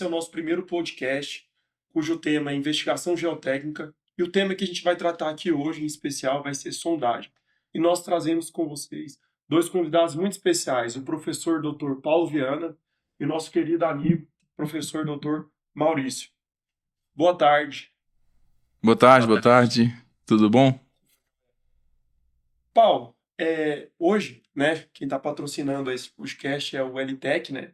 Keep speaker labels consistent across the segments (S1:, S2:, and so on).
S1: Esse é o nosso primeiro podcast, cujo tema é investigação geotécnica, e o tema que a gente vai tratar aqui hoje, em especial, vai ser sondagem. E nós trazemos com vocês dois convidados muito especiais, o professor Dr. Paulo Viana e o nosso querido amigo, professor Dr. Maurício. Boa tarde.
S2: Boa tarde. Tudo bom?
S1: Paulo, hoje, né, quem está patrocinando esse podcast é o LTEC, né?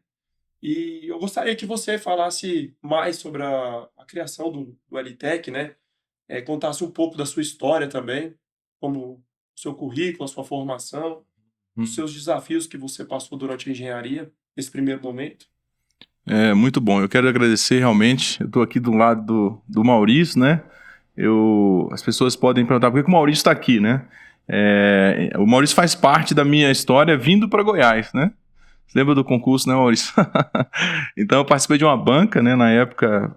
S1: E eu gostaria que você falasse mais sobre a criação do LTEC, né? Contasse um pouco da sua história também, como o seu currículo, a sua formação, os seus desafios que você passou durante a engenharia, nesse primeiro momento.
S2: Muito bom. Eu quero agradecer realmente. Eu estou aqui do lado do Maurício, né? As pessoas podem perguntar por que o Maurício está aqui, né? O Maurício faz parte da minha história vindo para Goiás, né? Você lembra do concurso, né, Maurício? Então eu participei de uma banca, né, na época,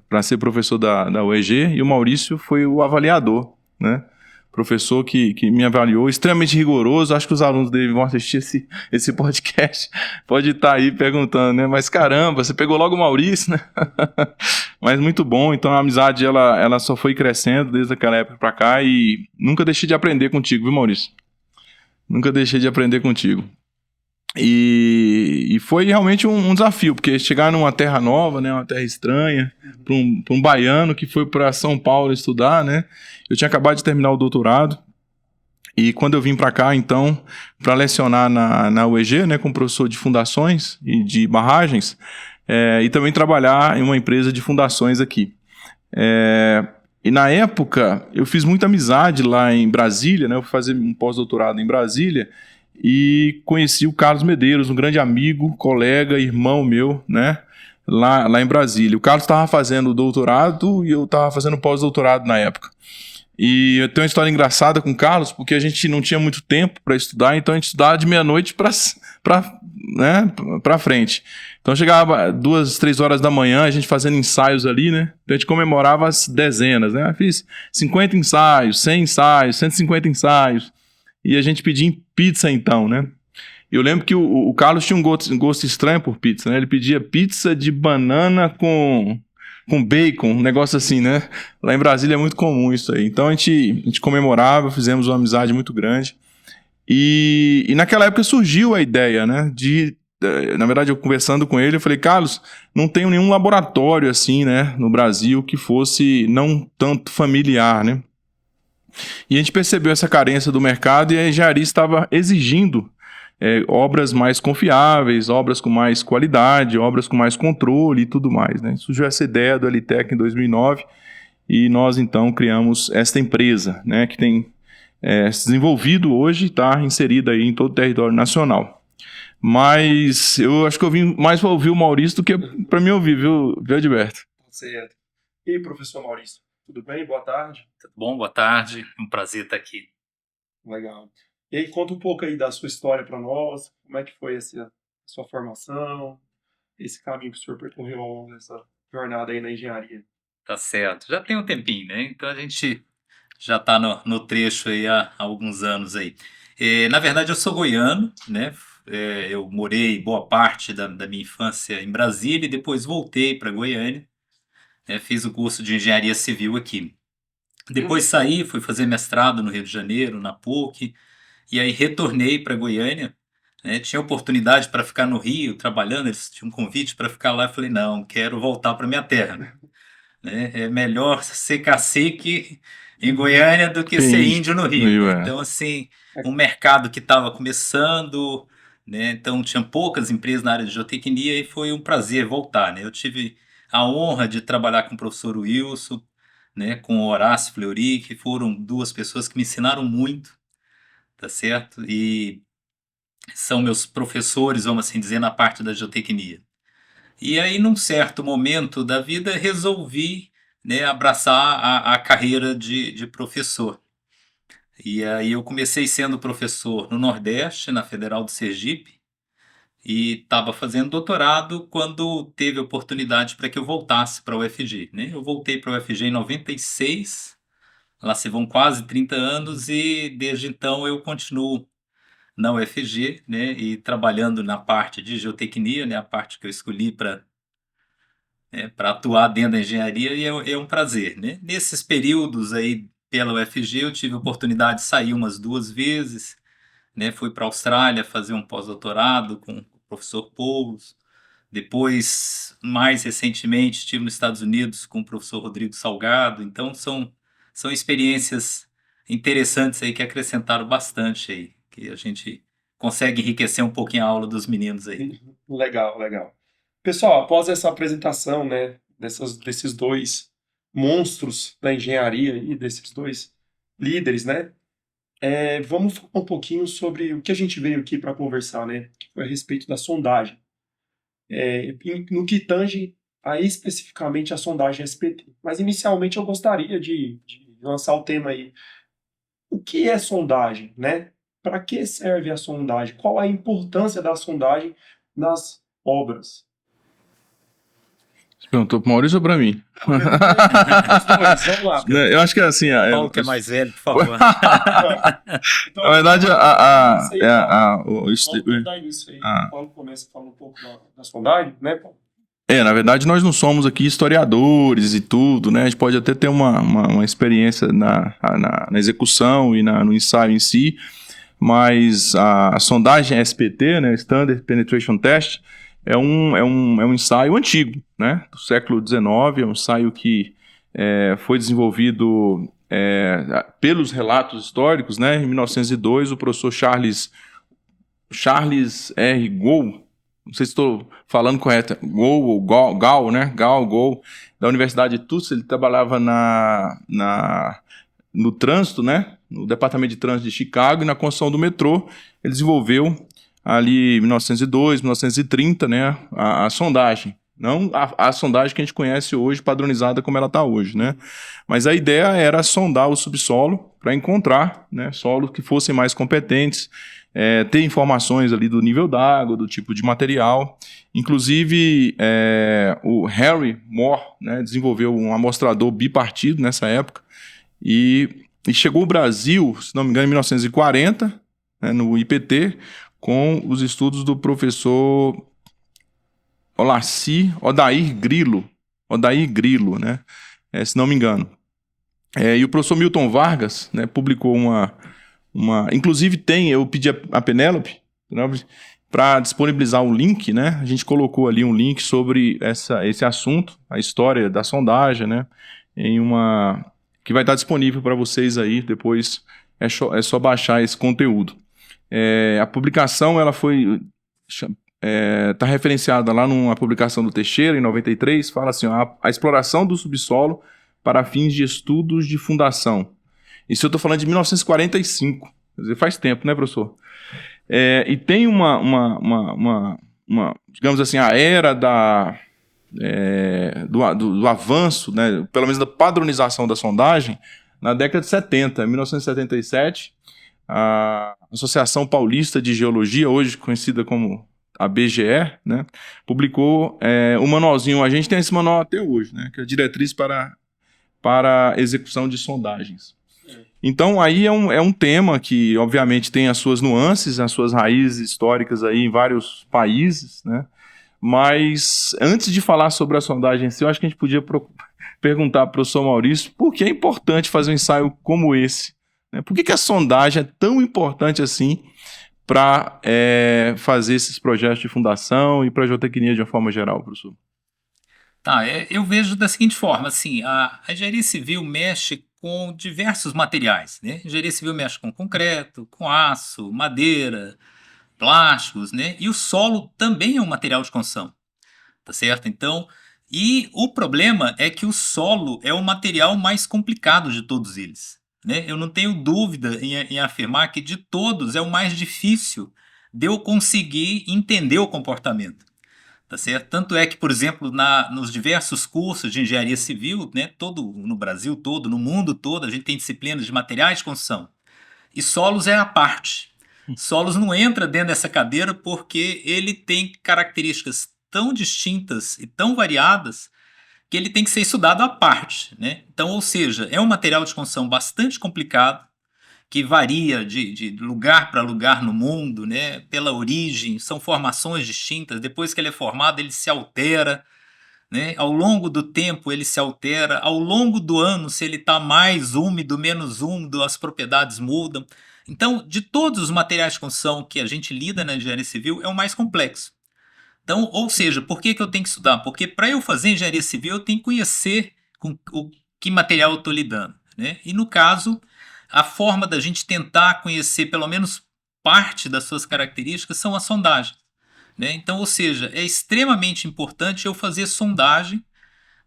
S2: para ser professor da UEG, e o Maurício foi o avaliador, né? Professor que me avaliou, extremamente rigoroso. Acho que os alunos dele vão assistir esse podcast. Pode estar aí perguntando, né? Mas caramba, você pegou logo o Maurício, né? Mas muito bom. Então a amizade ela só foi crescendo desde aquela época para cá e nunca deixei de aprender contigo, viu, Maurício? Nunca deixei de aprender contigo. E foi realmente um desafio, porque chegar numa terra nova, né, uma terra estranha, para um baiano que foi para São Paulo estudar, né? Eu tinha acabado de terminar o doutorado, e quando eu vim para cá, então, para lecionar na UEG, né, como professor de fundações e de barragens, e também trabalhar em uma empresa de fundações aqui. E na época, eu fiz muita amizade lá em Brasília, né? Eu fui fazer um pós-doutorado em Brasília, e conheci o Carlos Medeiros, um grande amigo, colega, irmão meu, né, lá em Brasília. O Carlos estava fazendo doutorado e eu estava fazendo pós-doutorado na época. E eu tenho uma história engraçada com o Carlos, porque a gente não tinha muito tempo para estudar, então a gente estudava de meia-noite para frente. Então chegava 2, 3 horas da manhã, a gente fazendo ensaios ali, né? Então a gente comemorava as dezenas, né? Eu fiz 50 ensaios, 100 ensaios, 150 ensaios. E a gente pedia em pizza então, né? Eu lembro que o Carlos tinha um gosto estranho por pizza, né? Ele pedia pizza de banana com bacon, um negócio assim, né? Lá em Brasília é muito comum isso aí. Então a gente comemorava, fizemos uma amizade muito grande. E naquela época surgiu a ideia, né? Na verdade, eu conversando com ele, eu falei, Carlos, não tenho nenhum laboratório assim, né? No Brasil que fosse não tanto familiar, né? E a gente percebeu essa carência do mercado e a engenharia estava exigindo obras mais confiáveis, obras com mais qualidade, obras com mais controle e tudo mais, né? Surgiu essa ideia do LTEC em 2009 e nós então criamos esta empresa, né, que tem se desenvolvido hoje e está inserida aí em todo o território nacional. Mas eu acho que eu vim mais para ouvir o Maurício do que para me ouvir, viu, Adilberto?
S1: Certo. E aí, professor Maurício, tudo bem? Boa tarde.
S3: Tudo bom? Boa tarde. Um prazer estar aqui.
S1: Legal. E aí, conta um pouco aí da sua história para nós, como é que foi a sua formação, esse caminho que o senhor percorreu ao longo dessa jornada aí na engenharia.
S3: Tá certo. Já tem um tempinho, né? Então a gente já está no trecho aí há alguns anos aí. Na verdade, eu sou goiano, né? Eu morei boa parte da minha infância em Brasília e depois voltei para Goiânia. Fiz o curso de engenharia civil aqui. Depois saí, fui fazer mestrado no Rio de Janeiro, na PUC, e aí retornei para Goiânia, né? Tinha oportunidade para ficar no Rio trabalhando, eles tinham um convite para ficar lá. Eu falei, não, quero voltar para minha terra, né? É melhor ser cacique em Goiânia do que ser índio no Rio, né? Então, assim, um mercado que estava começando, né? Então tinha poucas empresas na área de geotecnia e foi um prazer voltar, né? Eu tive a honra de trabalhar com o professor Wilson, né, com o Horácio Fleury, que foram duas pessoas que me ensinaram muito, tá certo? E são meus professores, vamos assim dizer, na parte da geotecnia. E aí, num certo momento da vida, resolvi, né, abraçar a carreira de professor. E aí eu comecei sendo professor no Nordeste, na Federal do Sergipe, e estava fazendo doutorado quando teve oportunidade para que eu voltasse para a UFG, né? Eu voltei para a UFG em 96, lá se vão quase 30 anos, e desde então eu continuo na UFG, né, e trabalhando na parte de geotecnia, né, a parte que eu escolhi para para atuar dentro da engenharia e é um prazer, né? Nesses períodos aí pela UFG eu tive a oportunidade de sair umas 2 vezes, né? Fui para a Austrália fazer um pós-doutorado com o professor Poulos. Depois, mais recentemente, estive nos Estados Unidos com o professor Rodrigo Salgado. Então, são experiências interessantes aí que acrescentaram bastante aí, que a gente consegue enriquecer um pouquinho a aula dos meninos aí.
S1: Legal, legal. Pessoal, após essa apresentação, né, desses dois monstros da engenharia e desses dois líderes, né, vamos falar um pouquinho sobre o que a gente veio aqui para conversar, né, que foi a respeito da sondagem. No que tange a especificamente a sondagem SPT. Mas inicialmente eu gostaria de lançar o tema aí. O que é sondagem, né? Para que serve a sondagem? Qual a importância da sondagem nas obras?
S2: Você perguntou para o Maurício ou para mim?
S1: Os dois, vamos lá.
S2: Né, eu acho que assim,
S3: Paulo, que é mais velho, por favor.
S1: Então,
S2: na verdade,
S1: isso aí, Paulo. Vamos dar início aí.
S2: a-
S1: O Paulo começa a falar um pouco da sondagem, né, Paulo?
S2: na verdade, nós não somos aqui historiadores e tudo, né? A gente pode até ter uma experiência na execução e no ensaio em si, mas a sondagem SPT, né, Standard Penetration Test, é um ensaio antigo, né, do século XIX, é um ensaio que foi desenvolvido pelos relatos históricos, né, em 1902, o professor Charles R. Gould, não sei se estou falando correto, Gall, né, Gall, da Universidade de Tufts. Ele trabalhava no trânsito, né, no Departamento de Trânsito de Chicago, e na construção do metrô. Ele desenvolveu ali em 1902, 1930, né, a sondagem. Não a sondagem que a gente conhece hoje, padronizada como ela está hoje, né? Mas a ideia era sondar o subsolo para encontrar, né, solos que fossem mais competentes, ter informações ali do nível d'água, do tipo de material. Inclusive, o Harry Moore, né, desenvolveu um amostrador bipartido nessa época e chegou ao Brasil, se não me engano, em 1940, né, no IPT, com os estudos do professor Odair Grilo, né, se não me engano. E o professor Milton Vargas, né, publicou inclusive eu pedi a Penélope para disponibilizar um link, né? A gente colocou ali um link sobre esse assunto, a história da sondagem, né? Que vai estar disponível para vocês aí, depois é só baixar esse conteúdo. A publicação, ela está referenciada lá numa publicação do Teixeira, em 93, fala assim, ó, a exploração do subsolo para fins de estudos de fundação. Isso eu estou falando de 1945, quer dizer, faz tempo, né, professor? E tem digamos assim, a era do avanço, né, pelo menos da padronização da sondagem, na década de 70, em 1977, a Associação Paulista de Geologia, hoje conhecida como a BGE, né, publicou um manualzinho. A gente tem esse manual até hoje, né, que é a Diretriz para execução de sondagens. Então, aí é um tema que, obviamente, tem as suas nuances, as suas raízes históricas aí em vários países, né? Mas, antes de falar sobre a sondagem em si, eu acho que a gente podia perguntar para o professor Maurício por que é importante fazer um ensaio como esse, né? Por que a sondagem é tão importante assim para fazer esses projetos de fundação e para a geotecnia de uma forma geral, professor?
S3: Tá, eu vejo da seguinte forma, assim, a engenharia civil mexe com diversos materiais, né? A engenharia civil mexe com concreto, com aço, madeira, plásticos, né? E o solo também é um material de construção, tá certo? Então, e o problema é que o solo é o material mais complicado de todos eles, né? Eu não tenho dúvida em afirmar que de todos é o mais difícil de eu conseguir entender o comportamento. Tá certo? Tanto é que, por exemplo, nos diversos cursos de engenharia civil, né, no Brasil todo, no mundo todo, a gente tem disciplinas de materiais de construção. E solos é a parte. Solos não entra dentro dessa cadeira porque ele tem características tão distintas e tão variadas que ele tem que ser estudado à parte, né? Então, ou seja, é um material de construção bastante complicado, que varia de lugar para lugar no mundo, né? Pela origem, são formações distintas. Depois que ele é formado, ele se altera, né? Ao longo do tempo ele se altera, ao longo do ano, se ele está mais úmido, menos úmido, as propriedades mudam. Então, de todos os materiais de construção que a gente lida na engenharia civil, é o mais complexo. Então, ou seja, por que eu tenho que estudar? Porque para eu fazer engenharia civil, eu tenho que conhecer com o que material eu estou lidando, né? E no caso, a forma da gente tentar conhecer pelo menos parte das suas características são as sondagens, né? Então, ou seja, é extremamente importante eu fazer sondagem,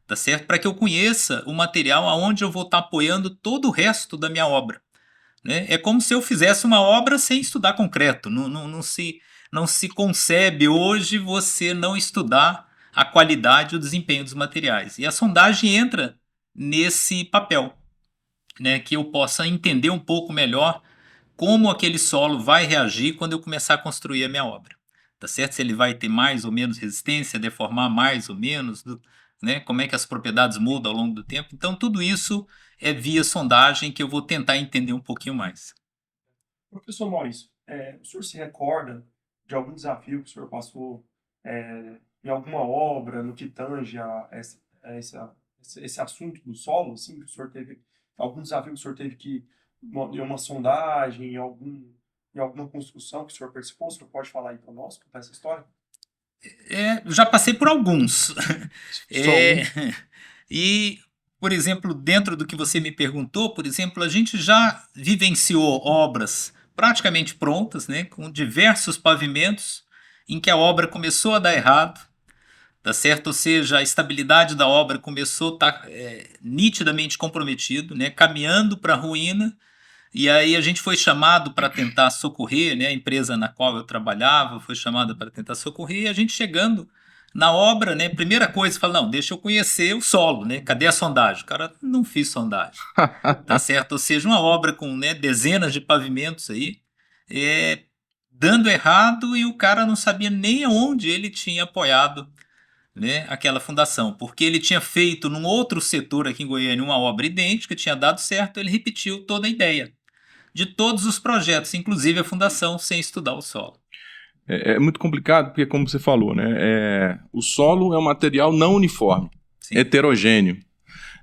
S3: tá certo? Para que eu conheça o material aonde eu vou estar apoiando todo o resto da minha obra, né? É como se eu fizesse uma obra sem estudar concreto. Não se concebe hoje você não estudar a qualidade e o desempenho dos materiais. E a sondagem entra nesse papel, né? Que eu possa entender um pouco melhor como aquele solo vai reagir quando eu começar a construir a minha obra. Tá certo? Se ele vai ter mais ou menos resistência, deformar mais ou menos, né? Como é que as propriedades mudam ao longo do tempo. Então, tudo isso é via sondagem que eu vou tentar entender um pouquinho mais.
S1: Professor Maurício, o senhor se recorda de algum desafio que o senhor passou em alguma obra, no que tange esse assunto do solo, assim, que o senhor teve, algum desafio que o senhor teve que, em uma sondagem, em alguma construção que o senhor participou? O senhor pode falar aí para nós, contar essa história?
S3: Já passei por alguns.
S2: Só
S3: E, por exemplo, dentro do que você me perguntou, por exemplo, a gente já vivenciou obras praticamente prontas, né, com diversos pavimentos, em que a obra começou a dar errado, tá certo? Ou seja, a estabilidade da obra começou a estar nitidamente comprometido, né, caminhando para a ruína. E aí a gente foi chamado para tentar socorrer, né? A empresa na qual eu trabalhava foi chamada para tentar socorrer, e a gente chegando na obra, né? Primeira coisa, fala, não, deixa eu conhecer o solo, né? Cadê a sondagem? O cara, não fiz sondagem, tá certo? Ou seja, uma obra com, né, dezenas de pavimentos aí, dando errado, e o cara não sabia nem onde ele tinha apoiado, né, aquela fundação, porque ele tinha feito num outro setor aqui em Goiânia uma obra idêntica, tinha dado certo, ele repetiu toda a ideia de todos os projetos, inclusive a fundação, sem estudar o solo.
S2: É muito complicado porque, como você falou, né, o solo é um material não uniforme,
S3: Sim.
S2: heterogêneo,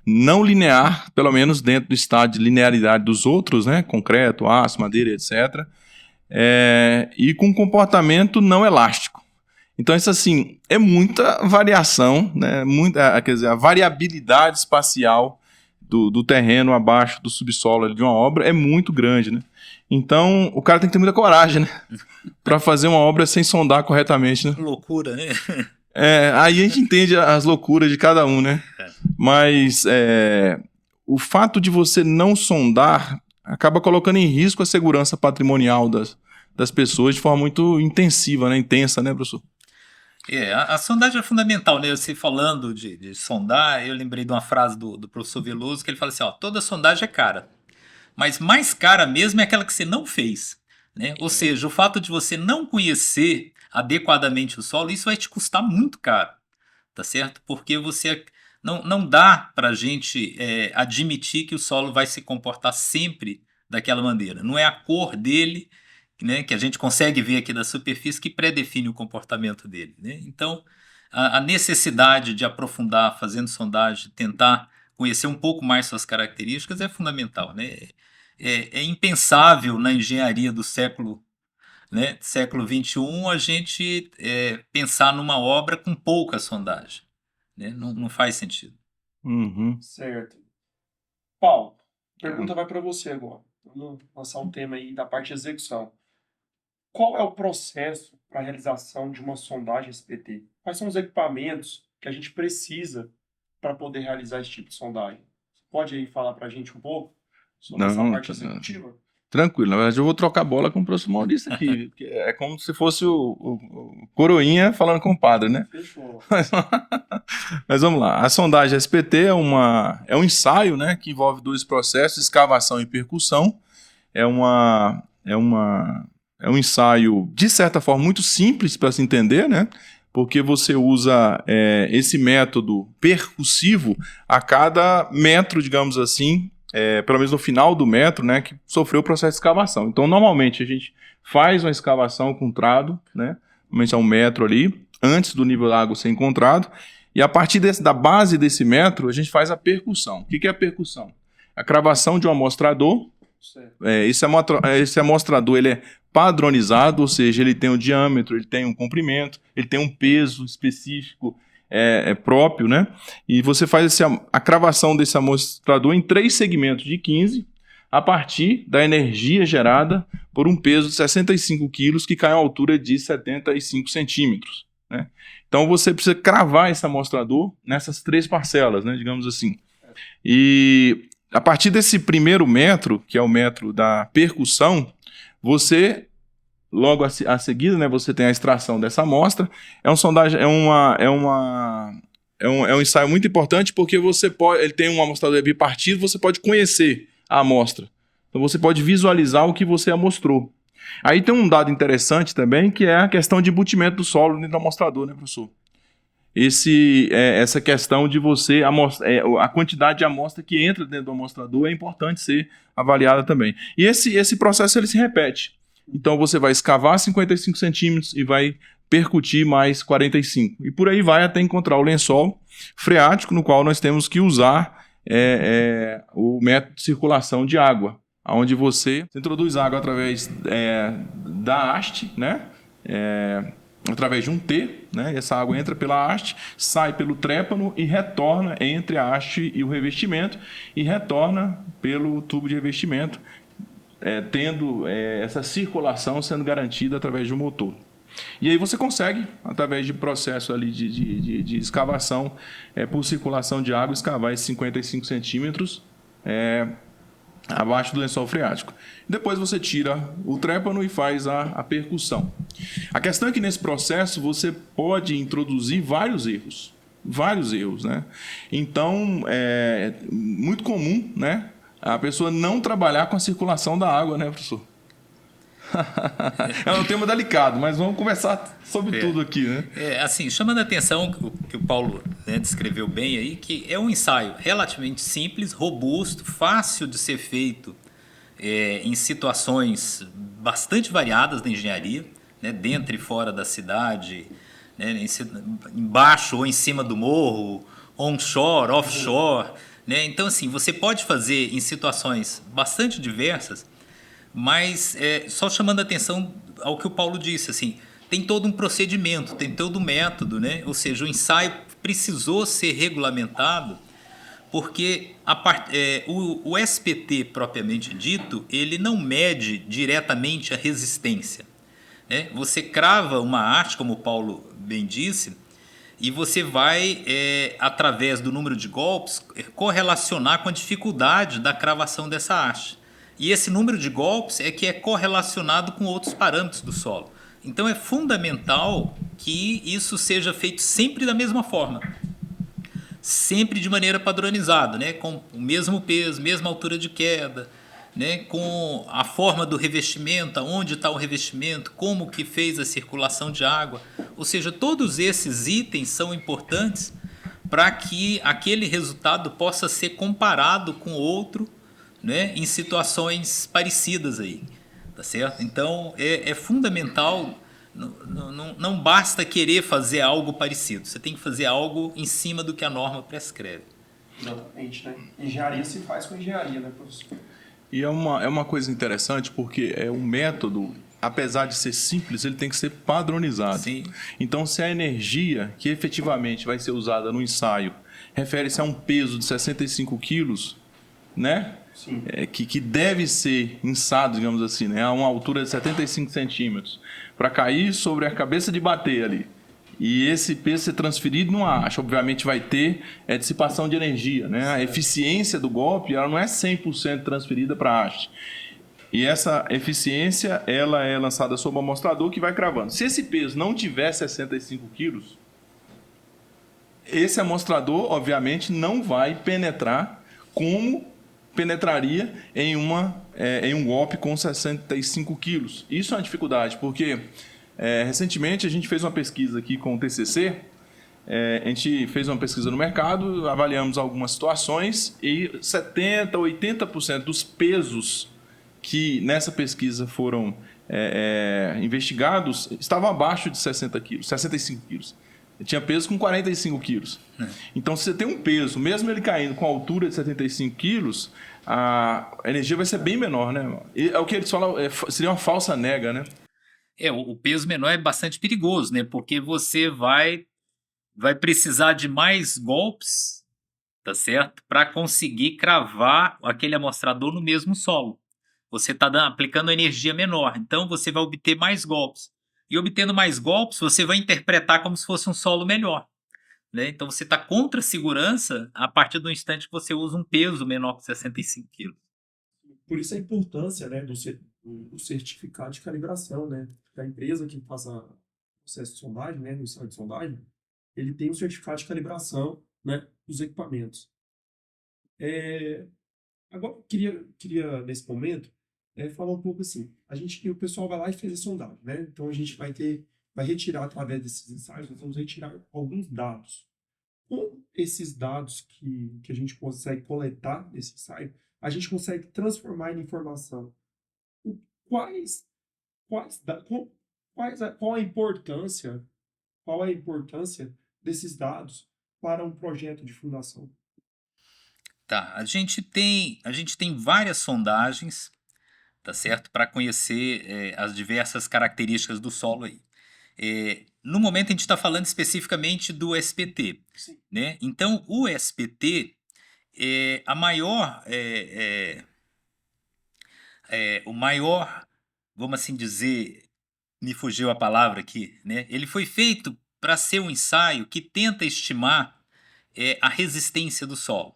S2: não linear, pelo menos dentro do estado de linearidade dos outros, né, concreto, aço, madeira, etc., e com comportamento não elástico. Então, isso assim, é muita variação, né, quer dizer, a variabilidade espacial do terreno abaixo do subsolo de uma obra é muito grande, né? Então, o cara tem que ter muita coragem, né? Para fazer uma obra sem sondar corretamente, né?
S3: Loucura, né?
S2: Aí a gente entende as loucuras de cada um, né? Mas o fato de você não sondar acaba colocando em risco a segurança patrimonial das pessoas de forma muito intensiva, né? Intensa, né, professor?
S3: A sondagem é fundamental, né? Você falando de sondar, eu lembrei de uma frase do professor Veloso, que ele fala assim, ó, toda sondagem é cara, mas mais cara mesmo é aquela que você não fez, né? Ou seja, o fato de você não conhecer adequadamente o solo, isso vai te custar muito caro, tá certo? Porque você não dá para a gente admitir que o solo vai se comportar sempre daquela maneira. Não é a cor dele, né, que a gente consegue ver aqui da superfície, que predefine o comportamento dele, né? Então, a necessidade de aprofundar, fazendo sondagem, tentar conhecer um pouco mais suas características é fundamental, né? É impensável na engenharia do século XXI a gente pensar numa obra com pouca sondagem, né? Não faz sentido.
S2: Uhum.
S1: Certo. Paulo, a pergunta vai para você agora. Vamos lançar um tema aí da parte de execução. Qual é o processo para a realização de uma sondagem SPT? Quais são os equipamentos que a gente precisa para poder realizar esse tipo de sondagem? Você pode aí falar para a gente um pouco sobre essa parte executiva?
S2: Tranquilo, na verdade eu vou trocar bola com o professor Maurício aqui, que é como se fosse o coroinha falando com o padre, né?
S1: Fechou.
S2: Mas vamos lá, a sondagem SPT é um ensaio, né, que envolve dois processos, escavação e percussão. É um ensaio, de certa forma, muito simples para se entender, né? Porque você usa esse método percussivo a cada metro, digamos assim, pelo menos no final do metro, né, que sofreu o processo de escavação. Então, normalmente, a gente faz uma escavação com trado, né, normalmente é 1 metro ali, antes do nível da água ser encontrado, E a partir da base desse metro, a gente faz a percussão. O que é a percussão? A cravação de um amostrador. Esse amostrador ele é padronizado, ou seja, ele tem um diâmetro, ele tem um comprimento, ele tem um peso específico próprio, né? E você faz a cravação desse amostrador em 3 segmentos de 15, a partir da energia gerada por um peso de 65 quilos que cai a uma altura de 75 centímetros. Né? Então você precisa cravar esse amostrador nessas 3 parcelas, né, digamos assim. E a partir desse primeiro metro, que é o metro da percussão, você, logo a seguir, né, você tem a extração dessa amostra. É um ensaio muito importante porque ele tem um amostrador bipartido, você pode conhecer a amostra. Então você pode visualizar o que você amostrou. Aí tem um dado interessante também, que é a questão de embutimento do solo dentro do amostrador, né, professor? Essa questão de você a quantidade de amostra que entra dentro do amostrador é importante ser avaliada também. E esse processo ele se repete. Então você vai escavar 55 centímetros e vai percutir mais 45. E por aí vai até encontrar o lençol freático, no qual nós temos que usar o método de circulação de água, onde você introduz água através da haste, né? Através de um T, né? Essa água entra pela haste, sai pelo trépano e retorna entre a haste e o revestimento e retorna pelo tubo de revestimento, tendo essa circulação sendo garantida através de um motor. E aí você consegue, através de processo ali de escavação por circulação de água, escavar esses 55 centímetros abaixo do lençol freático. Depois você tira o trépano e faz a percussão. A questão é que nesse processo você pode introduzir vários erros, né? Então, é muito comum, né, a pessoa não trabalhar com a circulação da água, né, professor? É um tema delicado, mas vamos conversar sobre tudo aqui, né?
S3: Assim, chamando a atenção que o Paulo, né, descreveu bem aí, que é um ensaio relativamente simples, robusto, fácil de ser feito em situações bastante variadas da engenharia, né, dentro e fora da cidade, né, embaixo ou em cima do morro, onshore, offshore, né? Então, assim, você pode fazer em situações bastante diversas, mas só chamando a atenção ao que o Paulo disse, assim, tem todo um procedimento, tem todo um método, né? Ou seja, o ensaio precisou ser regulamentado porque o SPT propriamente dito, ele não mede diretamente a resistência, né? Você crava uma haste, como o Paulo bem disse, e você vai, através do número de golpes, correlacionar com a dificuldade da cravação dessa haste. E esse número de golpes é que é correlacionado com outros parâmetros do solo. Então é fundamental que isso seja feito sempre da mesma forma. Sempre de maneira padronizada, né? Com o mesmo peso, mesma altura de queda, né? Com a forma do revestimento, onde está o revestimento, como que fez a circulação de água. Ou seja, todos esses itens são importantes para que aquele resultado possa ser comparado com outro, né, em situações parecidas aí, tá certo? Então é fundamental, não basta querer fazer algo parecido, você tem que fazer algo em cima do que a norma prescreve.
S1: Exatamente, né? Engenharia se faz com engenharia, né, professor?
S2: E é uma coisa interessante porque um método, apesar de ser simples, ele tem que ser padronizado.
S3: Sim.
S2: Então, se a energia que efetivamente vai ser usada no ensaio refere-se a um peso de 65 quilos, né? Que deve ser inçado, digamos assim, né, a uma altura de 75 centímetros, para cair sobre a cabeça de bater ali. E esse peso ser transferido numa haste, obviamente vai ter dissipação de energia, né? A eficiência do golpe ela não é 100% transferida para a haste. E essa eficiência ela é lançada sobre o amostrador que vai cravando. Se esse peso não tiver 65 quilos, esse amostrador, obviamente, não vai penetrar como penetraria em um golpe com 65 quilos. Isso é uma dificuldade, porque recentemente a gente fez uma pesquisa aqui com o TCC, a gente fez uma pesquisa no mercado, avaliamos algumas situações e 70%, 80% dos pesos que nessa pesquisa foram investigados estavam abaixo de 60 quilos, 65 quilos. tinha peso com 45 quilos. Então, se você tem um peso, mesmo ele caindo com a altura de 75 quilos, a energia vai ser bem menor, né? E é o que eles falam, seria uma falsa nega, né?
S3: O peso menor é bastante perigoso, né? Porque você vai precisar de mais golpes, tá certo? Para conseguir cravar aquele amostrador no mesmo solo. Você está aplicando energia menor, então você vai obter mais golpes. E obtendo mais golpes, você vai interpretar como se fosse um solo melhor, né? Então você está contra a segurança a partir do instante que você usa um peso menor que 65 quilos.
S1: Por isso a importância, né, do certificado de calibração, né? Da empresa que faz o processo de sondagem, né, no ensaio de sondagem, ele tem um certificado de calibração, né, dos equipamentos. Agora, eu queria nesse momento, falar um pouco assim. O pessoal vai lá e fez a sondagem, né? Então a gente vai retirar através desses ensaios, nós vamos retirar alguns dados. Com esses dados que a gente consegue coletar desse ensaio, a gente consegue transformar em informação. Quais, qual a importância desses dados para um projeto de fundação?
S3: Tá, a gente tem várias sondagens, tá certo? Para conhecer as diversas características do solo aí. No momento a gente está falando especificamente do SPT,
S1: Sim.
S3: né? Então o SPT o maior, vamos assim dizer, me fugiu a palavra aqui, né? Ele foi feito para ser um ensaio que tenta estimar a resistência do solo,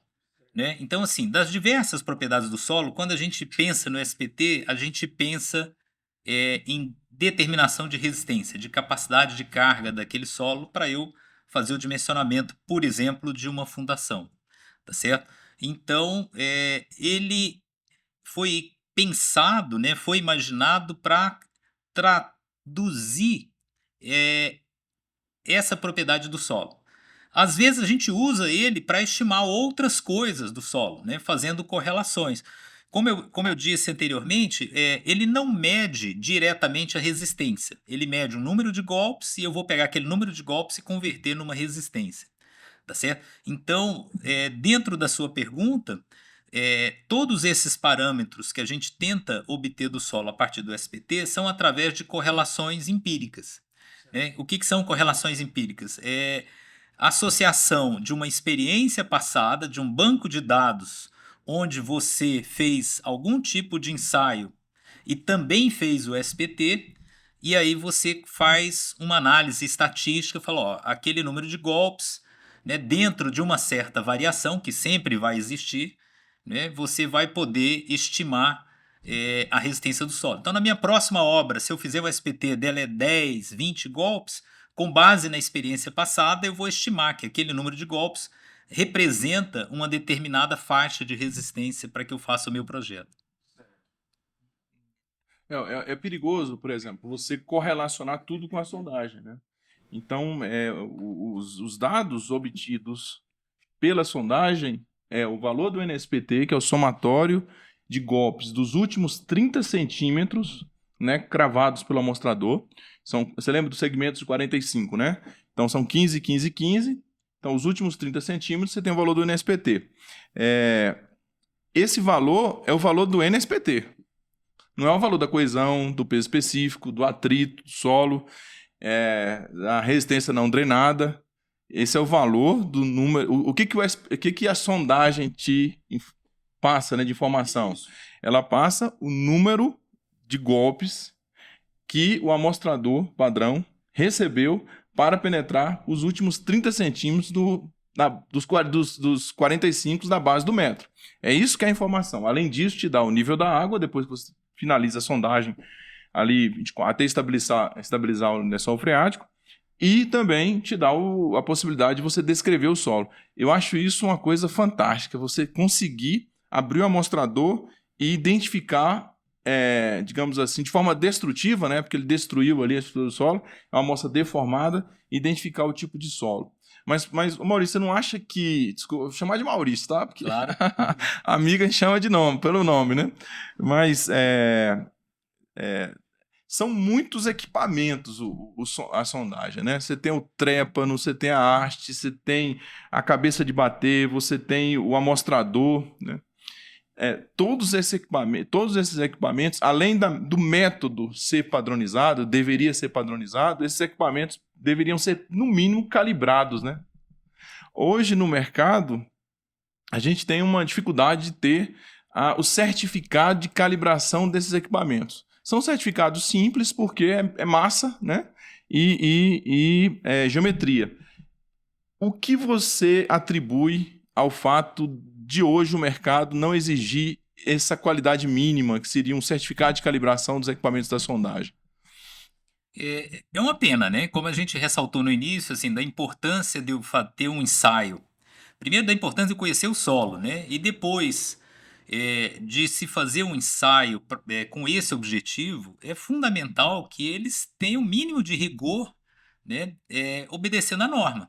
S3: né? Então, assim, das diversas propriedades do solo, quando a gente pensa no SPT, a gente pensa em determinação de resistência, de capacidade de carga daquele solo para eu fazer o dimensionamento, por exemplo, de uma fundação, tá certo? Então, ele foi pensado, né, foi imaginado para traduzir essa propriedade do solo. Às vezes a gente usa ele para estimar outras coisas do solo, né, fazendo correlações. Como eu disse anteriormente, ele não mede diretamente a resistência. Ele mede o número de golpes e eu vou pegar aquele número de golpes e converter numa resistência. Tá certo? Então, dentro da sua pergunta, todos esses parâmetros que a gente tenta obter do solo a partir do SPT são através de correlações empíricas, né? O que são correlações empíricas? É a associação de uma experiência passada, de um banco de dados, onde você fez algum tipo de ensaio e também fez o SPT, e aí você faz uma análise estatística, fala, ó, aquele número de golpes, né, dentro de uma certa variação, que sempre vai existir, né, você vai poder estimar a resistência do solo. Então, na minha próxima obra, se eu fizer o SPT dela é 10, 20 golpes, com base na experiência passada, eu vou estimar que aquele número de golpes representa uma determinada faixa de resistência para que eu faça o meu projeto.
S2: É perigoso, por exemplo, você correlacionar tudo com a sondagem, né? Então, os dados obtidos pela sondagem é o valor do NSPT, que é o somatório de golpes dos últimos 30 centímetros, né, cravados pelo amostrador. Você lembra dos segmentos de 45, né? Então, são 15, 15, 15. Então, os últimos 30 centímetros, você tem o valor do NSPT. Esse valor é o valor do NSPT. Não é o valor da coesão, do peso específico, do atrito, do solo, da resistência não drenada. Esse é o valor do número. O que a sondagem te passa, né, de informação? Ela passa o número de golpes que o amostrador padrão recebeu para penetrar os últimos 30 centímetros dos 45 da base do metro. É isso que é a informação. Além disso, te dá o nível da água, depois que você finaliza a sondagem ali até estabilizar o lençol freático, e também te dá a possibilidade de você descrever o solo. Eu acho isso uma coisa fantástica, você conseguir abrir o amostrador e identificar, digamos assim, de forma destrutiva, né, porque ele destruiu ali a estrutura do solo, é uma amostra deformada, identificar o tipo de solo. Mas Maurício, você não acha que... Desculpa, vou chamar de Maurício, tá? Porque
S3: claro.
S2: A amiga chama pelo nome, né? Mas são muitos equipamentos a sondagem, né? Você tem o trépano, você tem a haste, você tem a cabeça de bater, você tem o amostrador, né? Todos esses equipamentos, além do método ser padronizado, deveria ser padronizado, esses equipamentos deveriam ser, no mínimo, calibrados, né? Hoje, no mercado, a gente tem uma dificuldade de ter o certificado de calibração desses equipamentos. São certificados simples porque é massa, né? E geometria. O que você atribui ao fato de hoje o mercado não exigir essa qualidade mínima, que seria um certificado de calibração dos equipamentos da sondagem?
S3: É uma pena, né? Como a gente ressaltou no início, assim, da importância de eu ter um ensaio. Primeiro, da importância de conhecer o solo, né? E depois de se fazer um ensaio com esse objetivo, é fundamental que eles tenham o mínimo de rigor, né? Obedecendo a norma,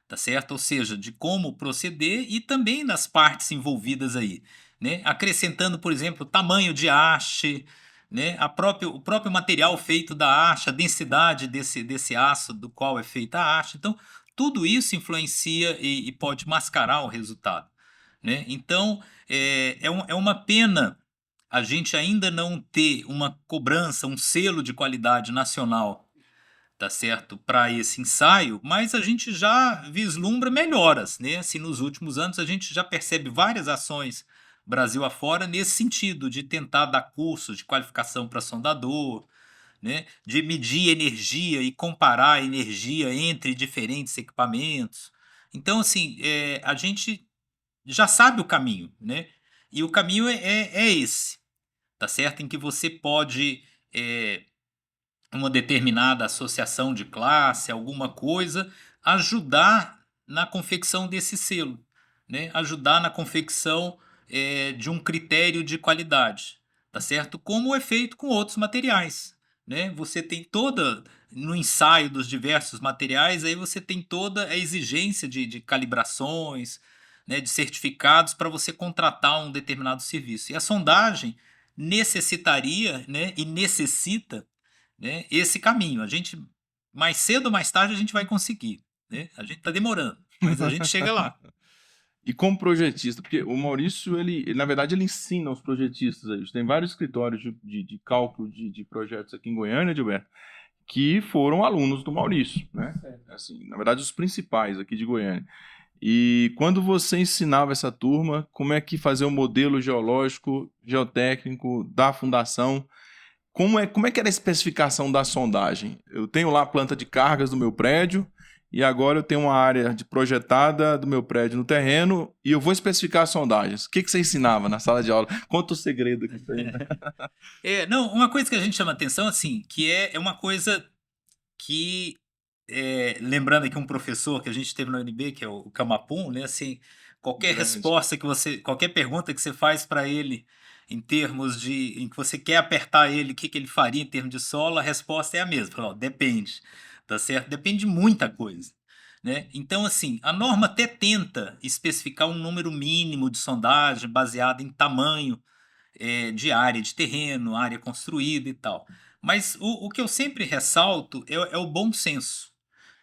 S3: tá certo? Ou seja, de como proceder e também das partes envolvidas aí, né? Acrescentando, por exemplo, o tamanho de haste, né? O próprio material feito da haste, a densidade desse aço do qual é feita a haste. Então, tudo isso influencia e pode mascarar o resultado, né? Então, é uma pena a gente ainda não ter uma cobrança, um selo de qualidade nacional, tá certo, para esse ensaio, mas a gente já vislumbra melhoras, né? Assim, nos últimos anos a gente já percebe várias ações Brasil afora nesse sentido, de tentar dar cursos de qualificação para sondador, né? De medir energia e comparar a energia entre diferentes equipamentos. Então, assim, a gente já sabe o caminho, né? E o caminho é esse, tá certo? Em que você pode, uma determinada associação de classe, alguma coisa, ajudar na confecção desse selo, né? Ajudar na confecção de um critério de qualidade, tá certo? Como é feito com outros materiais, né? Você tem toda, no ensaio dos diversos materiais, aí você tem toda a exigência de calibrações, né, de certificados para você contratar um determinado serviço. E a sondagem necessitaria, né, e necessita, né, esse caminho. A gente, mais cedo ou mais tarde, a gente vai conseguir, né? A gente está demorando, mas a gente chega lá.
S2: E como projetista, porque o Maurício, na verdade, ele ensina os projetistas aí. Tem vários escritórios de cálculo de projetos aqui em Goiânia, Gilberto, que foram alunos do Maurício, né? Assim, na verdade, os principais aqui de Goiânia. E quando você ensinava essa turma, como é que fazer o modelo geológico, geotécnico da fundação, como é que era a especificação da sondagem? Eu tenho lá a planta de cargas do meu prédio, e agora eu tenho uma área projetada do meu prédio no terreno e eu vou especificar as sondagens. O que você ensinava na sala de aula? Conta o segredo aqui.
S3: Não, uma coisa que a gente chama atenção, assim, que é uma coisa que, lembrando aqui um professor que a gente teve na UNB, que é o Camapum, né, assim, qualquer pergunta que você faz para ele em termos em que você quer apertar ele, o que ele faria em termos de solo, a resposta é a mesma, fala, ó, depende. Tá certo? Depende de muita coisa, né? Então, assim, a norma até tenta especificar um número mínimo de sondagem baseado em tamanho de área de terreno, área construída e tal. Mas o que eu sempre ressalto é o bom senso,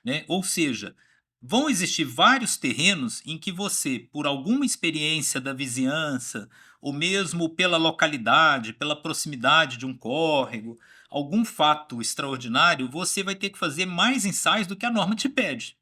S3: né? Ou seja, vão existir vários terrenos em que você, por alguma experiência da vizinhança, ou mesmo pela localidade, pela proximidade de um córrego, algum fato extraordinário, você vai ter que fazer mais ensaios do que a norma te pede.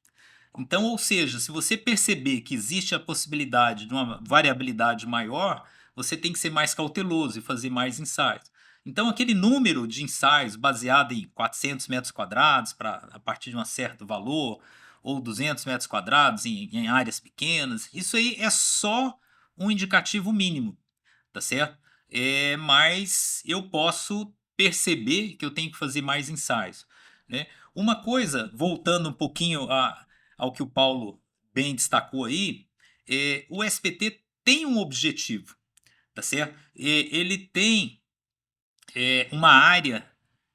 S3: Então, ou seja, se você perceber que existe a possibilidade de uma variabilidade maior, você tem que ser mais cauteloso e fazer mais ensaios. Então, aquele número de ensaios baseado em 400 metros quadrados a partir de um certo valor, ou 200 metros quadrados em áreas pequenas, isso aí é só um indicativo mínimo, tá certo? Mas eu posso perceber que eu tenho que fazer mais ensaios, né? Uma coisa, voltando um pouquinho ao que o Paulo bem destacou aí, o SPT tem um objetivo, tá certo? Ele tem uma área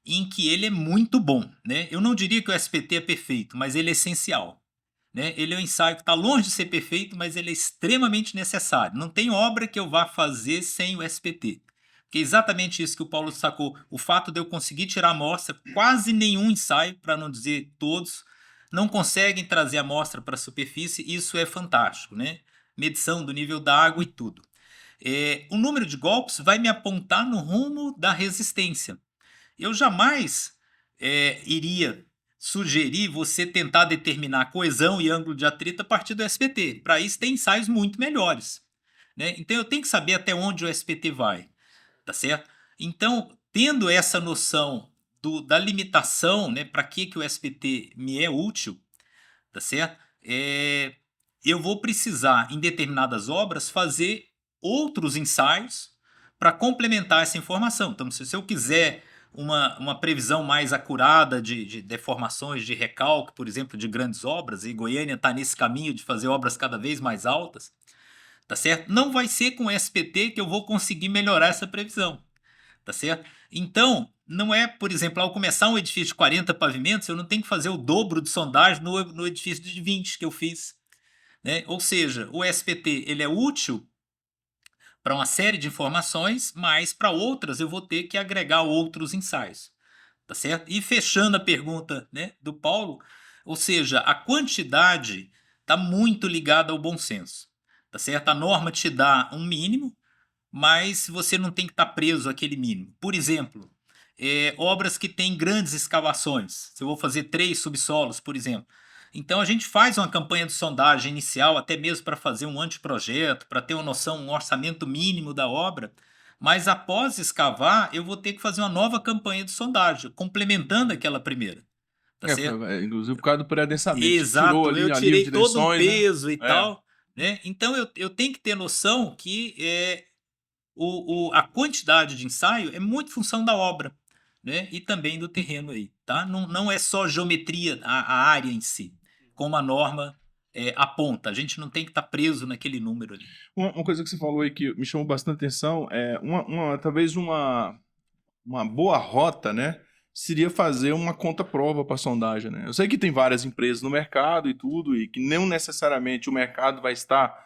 S3: em que ele é muito bom, né? Eu não diria que o SPT é perfeito, mas ele é essencial, né? Ele é um ensaio que está longe de ser perfeito, mas ele é extremamente necessário. Não tem obra que eu vá fazer sem o SPT, Que é exatamente isso que o Paulo destacou. O fato de eu conseguir tirar a amostra, quase nenhum ensaio, para não dizer todos, não conseguem trazer a amostra para a superfície, isso é fantástico, né? Medição do nível da água e tudo. O número de golpes vai me apontar no rumo da resistência. Eu jamais iria sugerir você tentar determinar coesão e ângulo de atrito a partir do SPT. Para isso tem ensaios muito melhores, né? Então eu tenho que saber até onde o SPT vai, tá certo? Então, tendo essa noção da limitação, né, para que o SPT me é útil, tá certo? Eu vou precisar, em determinadas obras, fazer outros ensaios para complementar essa informação. Então, se eu quiser uma previsão mais acurada de deformações de recalque, por exemplo, de grandes obras, e Goiânia está nesse caminho de fazer obras cada vez mais altas, tá certo? Não vai ser com SPT que eu vou conseguir melhorar essa previsão, tá certo? Então, não é, por exemplo, ao começar um edifício de 40 pavimentos, eu não tenho que fazer o dobro de sondagem no edifício de 20 que eu fiz, né? Ou seja, o SPT ele é útil para uma série de informações, mas para outras eu vou ter que agregar outros ensaios, tá certo? E fechando a pergunta, né, do Paulo, ou seja, a quantidade está muito ligada ao bom senso, tá certo? A norma te dá um mínimo, mas você não tem que estar preso àquele mínimo. Por exemplo, obras que têm grandes escavações, se eu vou fazer 3 subsolos, por exemplo, então a gente faz uma campanha de sondagem inicial, até mesmo para fazer um anteprojeto, para ter uma noção, um orçamento mínimo da obra, mas após escavar, eu vou ter que fazer uma nova campanha de sondagem, complementando aquela primeira. Tá certo?
S2: Inclusive por causa do pré-adensamento.
S3: Exato,
S2: Tirou ali
S3: eu
S2: a
S3: tirei
S2: nível de
S3: todo um
S2: tensões, né?
S3: peso e tal, né? Então eu tenho que ter noção que a quantidade de ensaio é muito função da obra, né? E também do terreno aí, tá? Não é só geometria, a área em si, como a norma aponta. A gente não tem que estar preso naquele número ali.
S2: Uma coisa que você falou aí que me chamou bastante atenção é talvez uma boa rota, né? Seria fazer uma conta-prova para sondagem, né? Eu sei que tem várias empresas no mercado e tudo, e que não necessariamente o mercado vai estar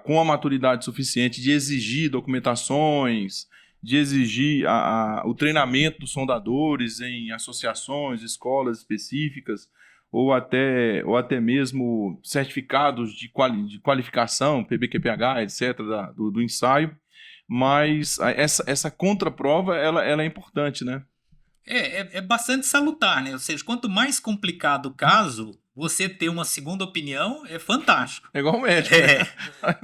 S2: com a maturidade suficiente de exigir documentações, de exigir o treinamento dos sondadores em associações, escolas específicas, ou até mesmo certificados de qualificação, PBQPH, etc., do ensaio. Mas essa contraprova, ela é importante, né?
S3: É bastante salutar, né? Ou seja, quanto mais complicado o caso, você ter uma segunda opinião é fantástico.
S2: É igual o médico, né?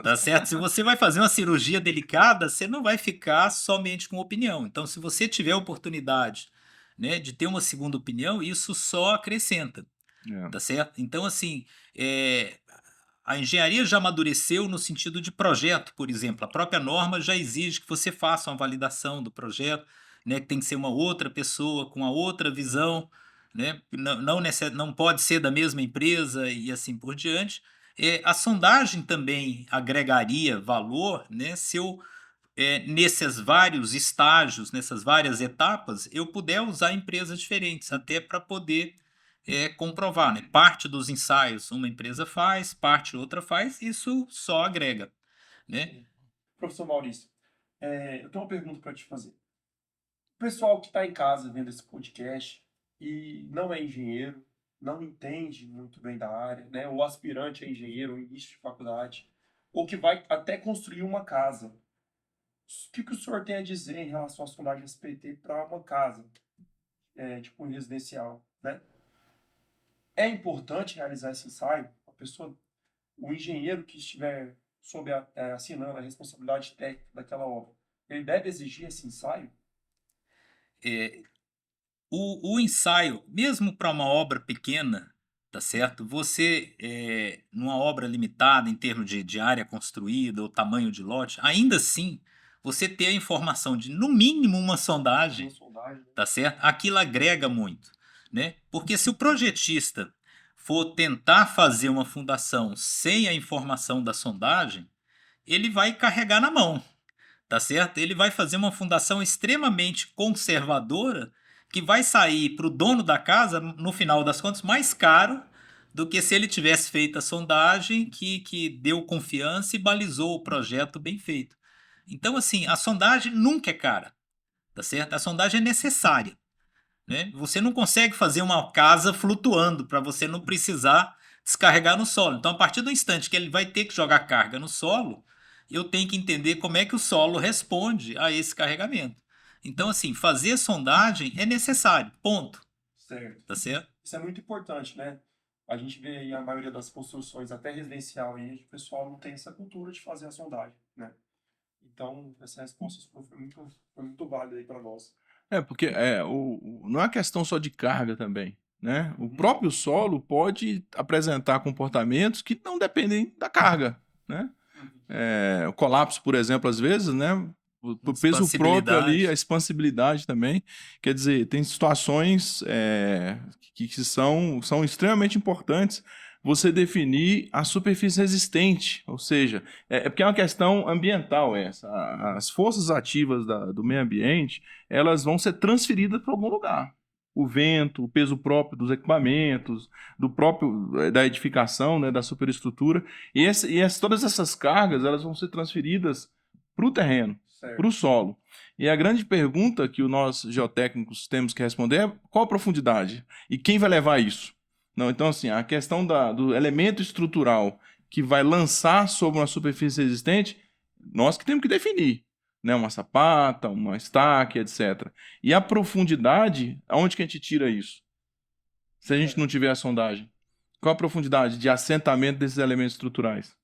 S3: Tá certo? Se você vai fazer uma cirurgia delicada, você não vai ficar somente com opinião. Então, se você tiver a oportunidade, né, de ter uma segunda opinião, isso só acrescenta. Tá certo? Então, assim, a engenharia já amadureceu no sentido de projeto, por exemplo. A própria norma já exige que você faça uma validação do projeto, né, que tem que ser uma outra pessoa com a outra visão, né, não pode ser da mesma empresa e assim por diante. A sondagem também agregaria valor, né, se eu, nesses vários estágios, nessas várias etapas, eu puder usar empresas diferentes, até para poder comprovar, né? Parte dos ensaios uma empresa faz, parte outra faz, isso só agrega, né?
S1: Professor Maurício, eu tenho uma pergunta para te fazer. O pessoal que está em casa vendo esse podcast e não é engenheiro, não entende muito bem da área, né? O aspirante é engenheiro, o início de faculdade, ou que vai até construir uma casa. O que o senhor tem a dizer em relação à sondagem SPT para uma casa, tipo um residencial, né? É importante realizar esse ensaio? O engenheiro que estiver assinando a responsabilidade técnica daquela obra, ele deve exigir esse ensaio?
S3: O ensaio, mesmo para uma obra pequena, tá certo? Você, numa obra limitada em termos de área construída ou tamanho de lote, ainda assim, você ter a informação de, no mínimo, uma sondagem, tá certo? Aquilo agrega muito, né? Porque se o projetista for tentar fazer uma fundação sem a informação da sondagem, ele vai carregar na mão, tá certo? Ele vai fazer uma fundação extremamente conservadora que vai sair para o dono da casa, no final das contas, mais caro do que se ele tivesse feito a sondagem que deu confiança e balizou o projeto bem feito. Então, assim, a sondagem nunca é cara, tá certo? A sondagem é necessária, né? Você não consegue fazer uma casa flutuando para você não precisar descarregar no solo. Então, a partir do instante que ele vai ter que jogar carga no solo, eu tenho que entender como é que o solo responde a esse carregamento. Então, assim, fazer sondagem é necessário, ponto,
S1: Certo.
S3: tá certo?
S1: Isso é muito importante, né? A gente vê aí a maioria das construções, até residencial, aí, o pessoal não tem essa cultura de fazer a sondagem, né? Então, essa resposta sua foi muito válida aí para nós.
S2: Porque não é questão só de carga também, né? O
S1: Uhum.
S2: próprio solo pode apresentar comportamentos que não dependem da carga, né?
S1: Uhum.
S2: O colapso, por exemplo, às vezes, né? O peso próprio ali, a expansibilidade também. Quer dizer, tem situações que são extremamente importantes você definir a superfície resistente, ou seja, porque é uma questão ambiental essa. As forças ativas do meio ambiente, elas vão ser transferidas para algum lugar. O vento, o peso próprio dos equipamentos, da edificação, né, da superestrutura. Todas essas cargas elas vão ser transferidas para o terreno, para o solo. E a grande pergunta que nós geotécnicos temos que responder é qual a profundidade? E quem vai levar isso? Não, então, assim, a questão do elemento estrutural que vai lançar sobre uma superfície existente, nós que temos que definir. Né? Uma sapata, uma estaca, etc. E a profundidade, aonde que a gente tira isso? Se a gente não tiver a sondagem. Qual a profundidade de assentamento desses elementos estruturais?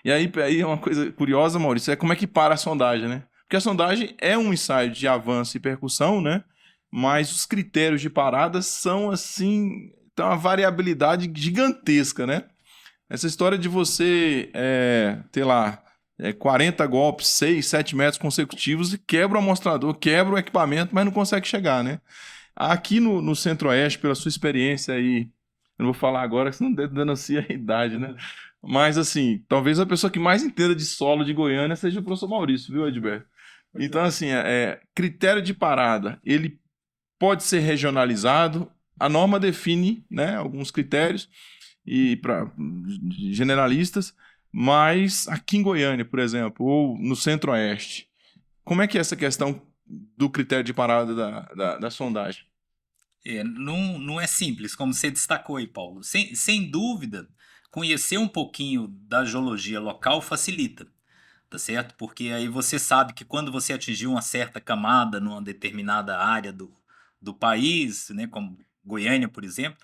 S2: E aí é uma coisa curiosa, Maurício, é como é que para a sondagem, né? Porque a sondagem é um ensaio de avanço e percussão, né? Mas os critérios de parada são, assim, tem uma variabilidade gigantesca, né? Essa história de você, sei lá, 40 golpes, 6, 7 metros consecutivos e quebra o amostrador, quebra o equipamento, mas não consegue chegar, né? Aqui no Centro-Oeste, pela sua experiência aí, eu não vou falar agora, senão denuncia a idade, né? Mas, assim, talvez a pessoa que mais entenda de solo de Goiânia seja o professor Maurício, viu, Edberto? Então, assim, critério de parada, ele pode ser regionalizado, a norma define, né, alguns critérios e para generalistas, mas aqui em Goiânia, por exemplo, ou no Centro-Oeste, como é que é essa questão do critério de parada da sondagem?
S3: Não é simples, como você destacou aí, Paulo. Sem dúvida, conhecer um pouquinho da geologia local facilita, tá certo? Porque aí você sabe que quando você atingir uma certa camada numa determinada área do país, né, como Goiânia, por exemplo,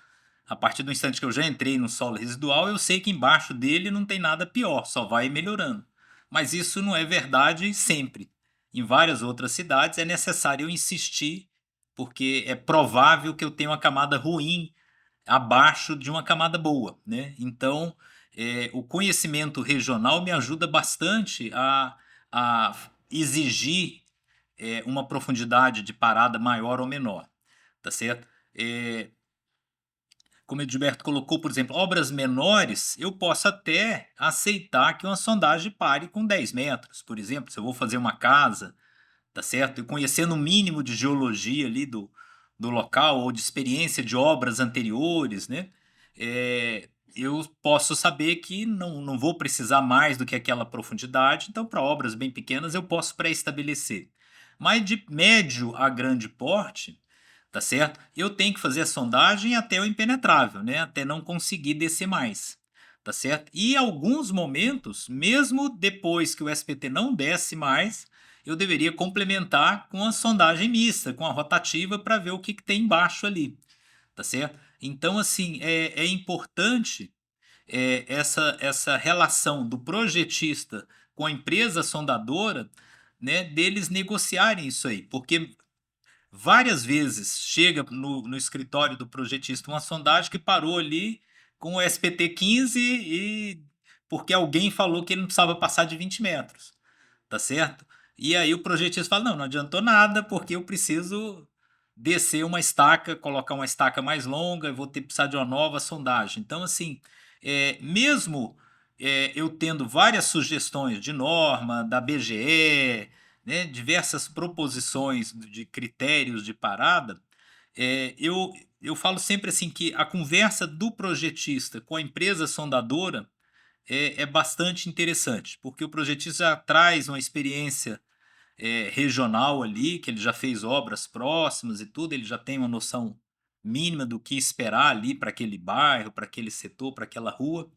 S3: a partir do instante que eu já entrei no solo residual, eu sei que embaixo dele não tem nada pior, só vai melhorando. Mas isso não é verdade sempre. Em várias outras cidades é necessário eu insistir, porque é provável que eu tenha uma camada ruim abaixo de uma camada boa, né? Então, o conhecimento regional me ajuda bastante a exigir uma profundidade de parada maior ou menor, tá certo? Como o Edilberto colocou, por exemplo, obras menores, eu posso até aceitar que uma sondagem pare com 10 metros, por exemplo, se eu vou fazer uma casa, tá certo? E conhecendo o mínimo de geologia ali do local ou de experiência de obras anteriores, né? Eu posso saber que não vou precisar mais do que aquela profundidade, então para obras bem pequenas eu posso pré-estabelecer. Mas de médio a grande porte, tá certo? Eu tenho que fazer a sondagem até o impenetrável, né? Até não conseguir descer mais, tá certo? E em alguns momentos, mesmo depois que o SPT não desce mais, eu deveria complementar com a sondagem mista, com a rotativa, para ver o que tem embaixo ali, tá certo? Então, assim, é importante essa relação do projetista com a empresa sondadora, né, deles negociarem isso aí, porque várias vezes chega no escritório do projetista uma sondagem que parou ali com o SPT 15 e porque alguém falou que ele não precisava passar de 20 metros, tá certo? E aí o projetista fala, não adiantou nada, porque eu preciso descer uma estaca, colocar uma estaca mais longa, eu vou ter que precisar de uma nova sondagem. Então, assim, mesmo eu tendo várias sugestões de norma, da BGE, né, diversas proposições de critérios de parada, eu falo sempre assim que a conversa do projetista com a empresa sondadora é bastante interessante, porque o projetista já traz uma experiência regional ali, que ele já fez obras próximas e tudo, ele já tem uma noção mínima do que esperar ali para aquele bairro, para aquele setor, para aquela rua,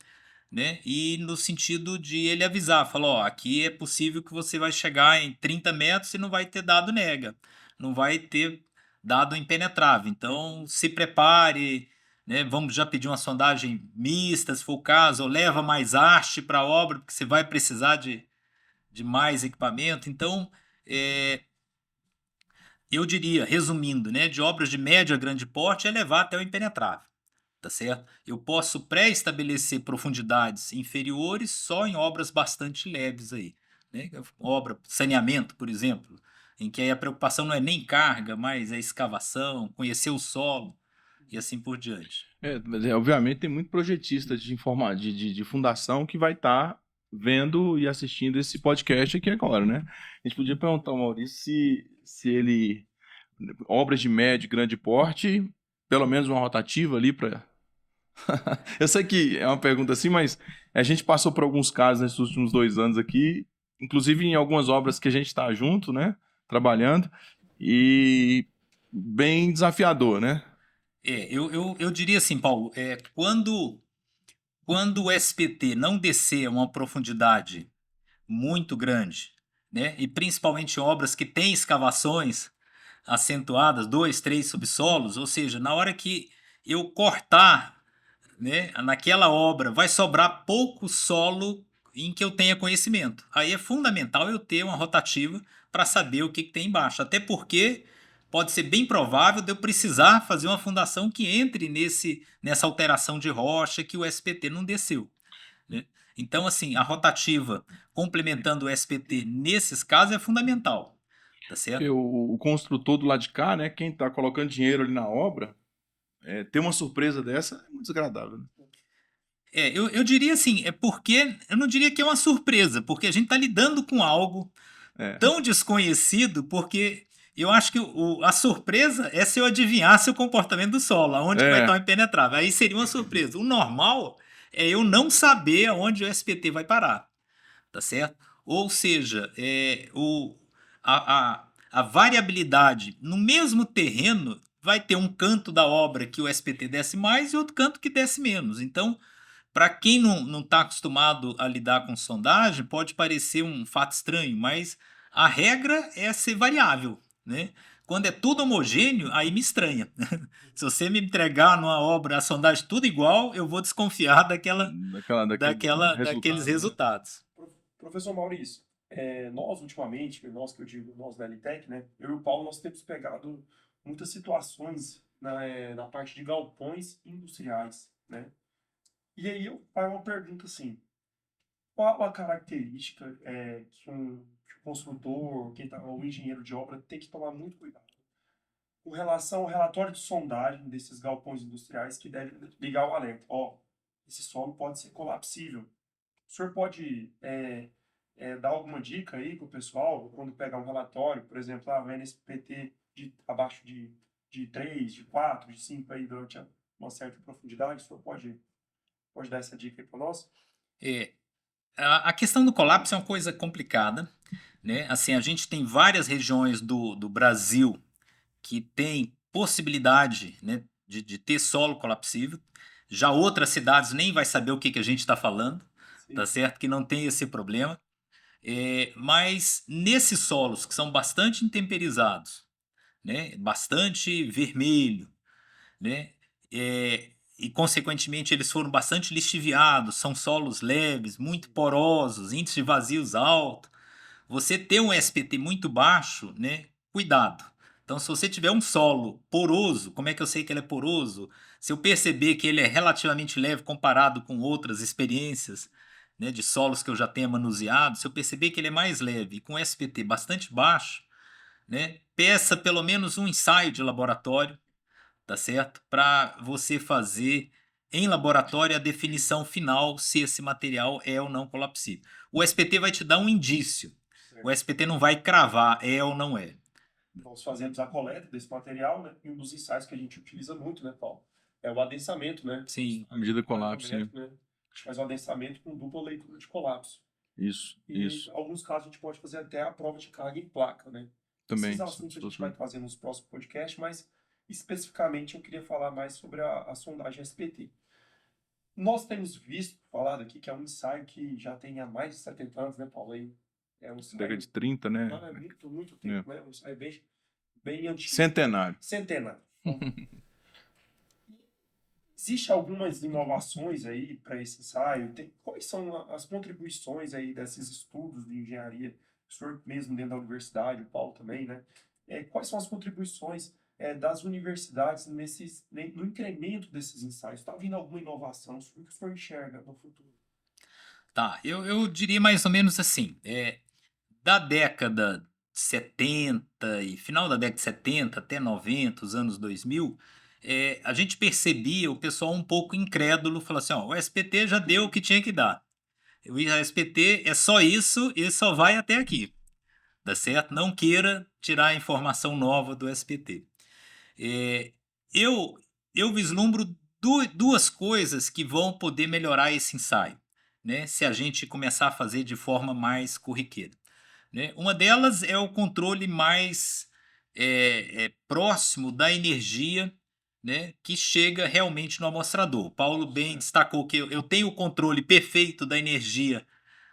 S3: né? E no sentido de ele avisar, falar, ó, aqui é possível que você vai chegar em 30 metros e não vai ter dado nega, não vai ter dado impenetrável. Então, se prepare, né? Vamos já pedir uma sondagem mista, se for o caso, ou leva mais haste para a obra, porque você vai precisar de mais equipamento. Então, eu diria, resumindo, né, de obras de médio a grande porte é levar até o impenetrável, tá certo? Eu posso pré-estabelecer profundidades inferiores só em obras bastante leves aí, né? Obra, saneamento, por exemplo, em que aí a preocupação não é nem carga, mas é escavação, conhecer o solo e assim por diante.
S2: Mas, obviamente tem muito projetista de fundação que vai estar vendo e assistindo esse podcast aqui agora, né? A gente podia perguntar ao Maurício se ele, obras de médio e grande porte, pelo menos uma rotativa ali para. Eu sei que é uma pergunta assim, mas a gente passou por alguns casos nesses últimos 2 anos aqui, inclusive em algumas obras que a gente está junto, né? Trabalhando, e bem desafiador, né?
S3: Eu diria assim, Paulo, quando o SPT não descer a uma profundidade muito grande, né? E principalmente em obras que têm escavações acentuadas, 2, 3 subsolos, ou seja, na hora que eu cortar, né, naquela obra, vai sobrar pouco solo em que eu tenha conhecimento. Aí é fundamental eu ter uma rotativa para saber o que tem embaixo, até porque pode ser bem provável de eu precisar fazer uma fundação que entre nessa alteração de rocha que o SPT não desceu, né? Então, assim, a rotativa complementando o SPT nesses casos é fundamental, tá
S2: Porque
S3: certo?
S2: o construtor do lado de cá, né? Quem está colocando dinheiro ali na obra, ter uma surpresa dessa é muito desagradável, né?
S3: Eu diria assim, é porque eu não diria que é uma surpresa, porque a gente está lidando com algo
S2: É,
S3: tão desconhecido, porque eu acho que a surpresa é se eu adivinhasse o comportamento do solo, aonde que vai estar o
S2: é,
S3: impenetrável. Aí seria uma surpresa. O normal é eu não saber aonde o SPT vai parar, tá certo? Ou seja, a variabilidade no mesmo terreno vai ter um canto da obra que o SPT desce mais e outro canto que desce menos. Então, para quem não está acostumado a lidar com sondagem, pode parecer um fato estranho, mas a regra é ser variável, né? Quando é tudo homogêneo, aí me estranha. Se você me entregar numa obra a sondagem tudo igual, eu vou desconfiar
S2: daquele
S3: daqueles
S2: resultado, né?
S3: resultados.
S1: Professor Maurício, nós ultimamente, nós que eu digo, nós da LTEC, né? Eu e o Paulo, nós temos pegado muitas situações na parte de galpões industriais, né? E aí eu faço uma pergunta assim, qual a característica que o construtor, o engenheiro de obra tem que tomar muito cuidado com relação ao relatório de sondagem desses galpões industriais que deve ligar o alerta? Ó, esse solo pode ser colapsível. O senhor pode dar alguma dica aí para o pessoal quando pegar um relatório, por exemplo, o NSPT abaixo de 3, de 4, de 5 aí durante uma certa profundidade? O senhor pode dar essa dica aí para nós?
S3: É, a questão do colapso é uma coisa complicada, né? Assim, a gente tem várias regiões do Brasil que tem possibilidade, né, de ter solo colapsível. Já outras cidades nem vai saber o que a gente está falando, tá
S1: Sim.
S3: certo? Que não tem esse problema. Mas nesses solos que são bastante intemperizados, né, bastante vermelho, né, e consequentemente eles foram bastante lixiviados, são solos leves, muito porosos, índice de vazios alto. Você ter um SPT muito baixo, né? Cuidado. Então, se você tiver um solo poroso, como é que eu sei que ele é poroso? Se eu perceber que ele é relativamente leve comparado com outras experiências, né, de solos que eu já tenha manuseado, se eu perceber que ele é mais leve e com SPT bastante baixo, né, peça pelo menos um ensaio de laboratório, tá certo? Para você fazer em laboratório a definição final se esse material é ou não colapsível. O SPT vai te dar um indício. O
S1: Certo.
S3: SPT não vai cravar é ou não é.
S1: Nós fazemos a coleta desse material, né? E um dos ensaios que a gente utiliza muito, né, Paulo? É o adensamento, né?
S3: Sim.
S2: A medida de colapso, né?
S1: Parâmetro, né? A gente faz o adensamento com dupla leitura de colapso.
S2: Isso,
S1: E
S2: isso.
S1: em alguns casos a gente pode fazer até a prova de carga em placa, né?
S2: Também.
S1: Esses assuntos a gente vai fazer nos próximos podcasts, mas especificamente eu queria falar mais sobre a sondagem SPT. Nós temos falado aqui, que é um ensaio que já tem há mais de 70 anos, né, Paulo? É um ensaio...
S2: Década de 30, né?
S1: É muito tempo, né? Um ensaio bem antigo.
S2: Centenário.
S1: Existe algumas inovações aí para esse ensaio? Quais são as contribuições aí desses estudos de engenharia? O senhor mesmo dentro da universidade, o Paulo também, né? Quais são as contribuições das universidades no incremento desses ensaios? Está vindo alguma inovação? O que o senhor enxerga no futuro?
S3: Tá, eu diria mais ou menos assim, da década de 70 e final da década de 70 até 90, os anos 2000, a gente percebia o pessoal um pouco incrédulo, falando assim, ó, o SPT já deu o que tinha que dar. O SPT é só isso e só vai até aqui, tá certo? Não queira tirar informação nova do SPT. Eu vislumbro duas coisas que vão poder melhorar esse ensaio, né? Se a gente começar a fazer de forma mais corriqueira, né? Uma delas é o controle mais próximo da energia, né, que chega realmente no amostrador. O Paulo bem destacou que eu tenho o controle perfeito da energia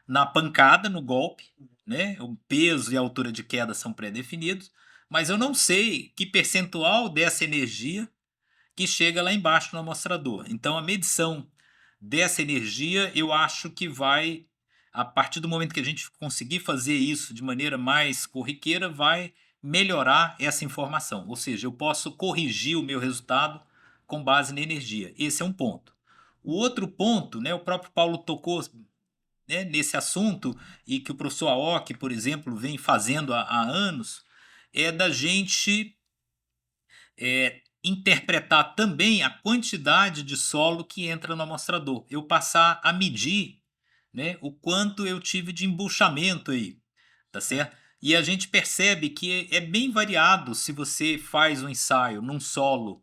S3: na pancada, no golpe, né? O peso e a altura de queda são pré-definidos, mas eu não sei que percentual dessa energia que chega lá embaixo no amostrador. Então, a medição dessa energia, eu acho que vai, a partir do momento que a gente conseguir fazer isso de maneira mais corriqueira, vai melhorar essa informação. Ou seja, eu posso corrigir o meu resultado com base na energia. Esse é um ponto. O outro ponto, né, o próprio Paulo tocou, né, nesse assunto, e que o professor Aoki, por exemplo, vem fazendo há anos, é da gente interpretar também a quantidade de solo que entra no amostrador. Eu passar a medir, né, o quanto eu tive de embuchamento aí, tá certo? E a gente percebe que é bem variado se você faz um ensaio num solo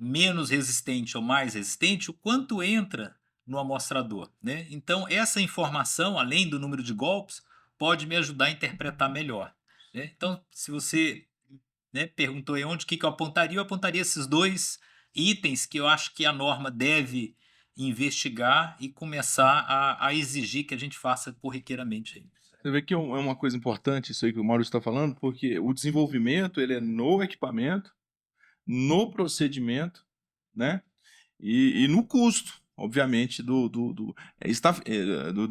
S3: menos resistente ou mais resistente, o quanto entra no amostrador, né? Então, essa informação, além do número de golpes, pode me ajudar a interpretar melhor, né? Então, se você, né, perguntou aí que eu apontaria esses dois itens que eu acho que a norma deve investigar e começar a exigir que a gente faça corriqueiramente aí.
S2: Você vê que é uma coisa importante isso aí que o Maurício está falando, porque o desenvolvimento ele é no equipamento, no procedimento, né? E no custo, obviamente, do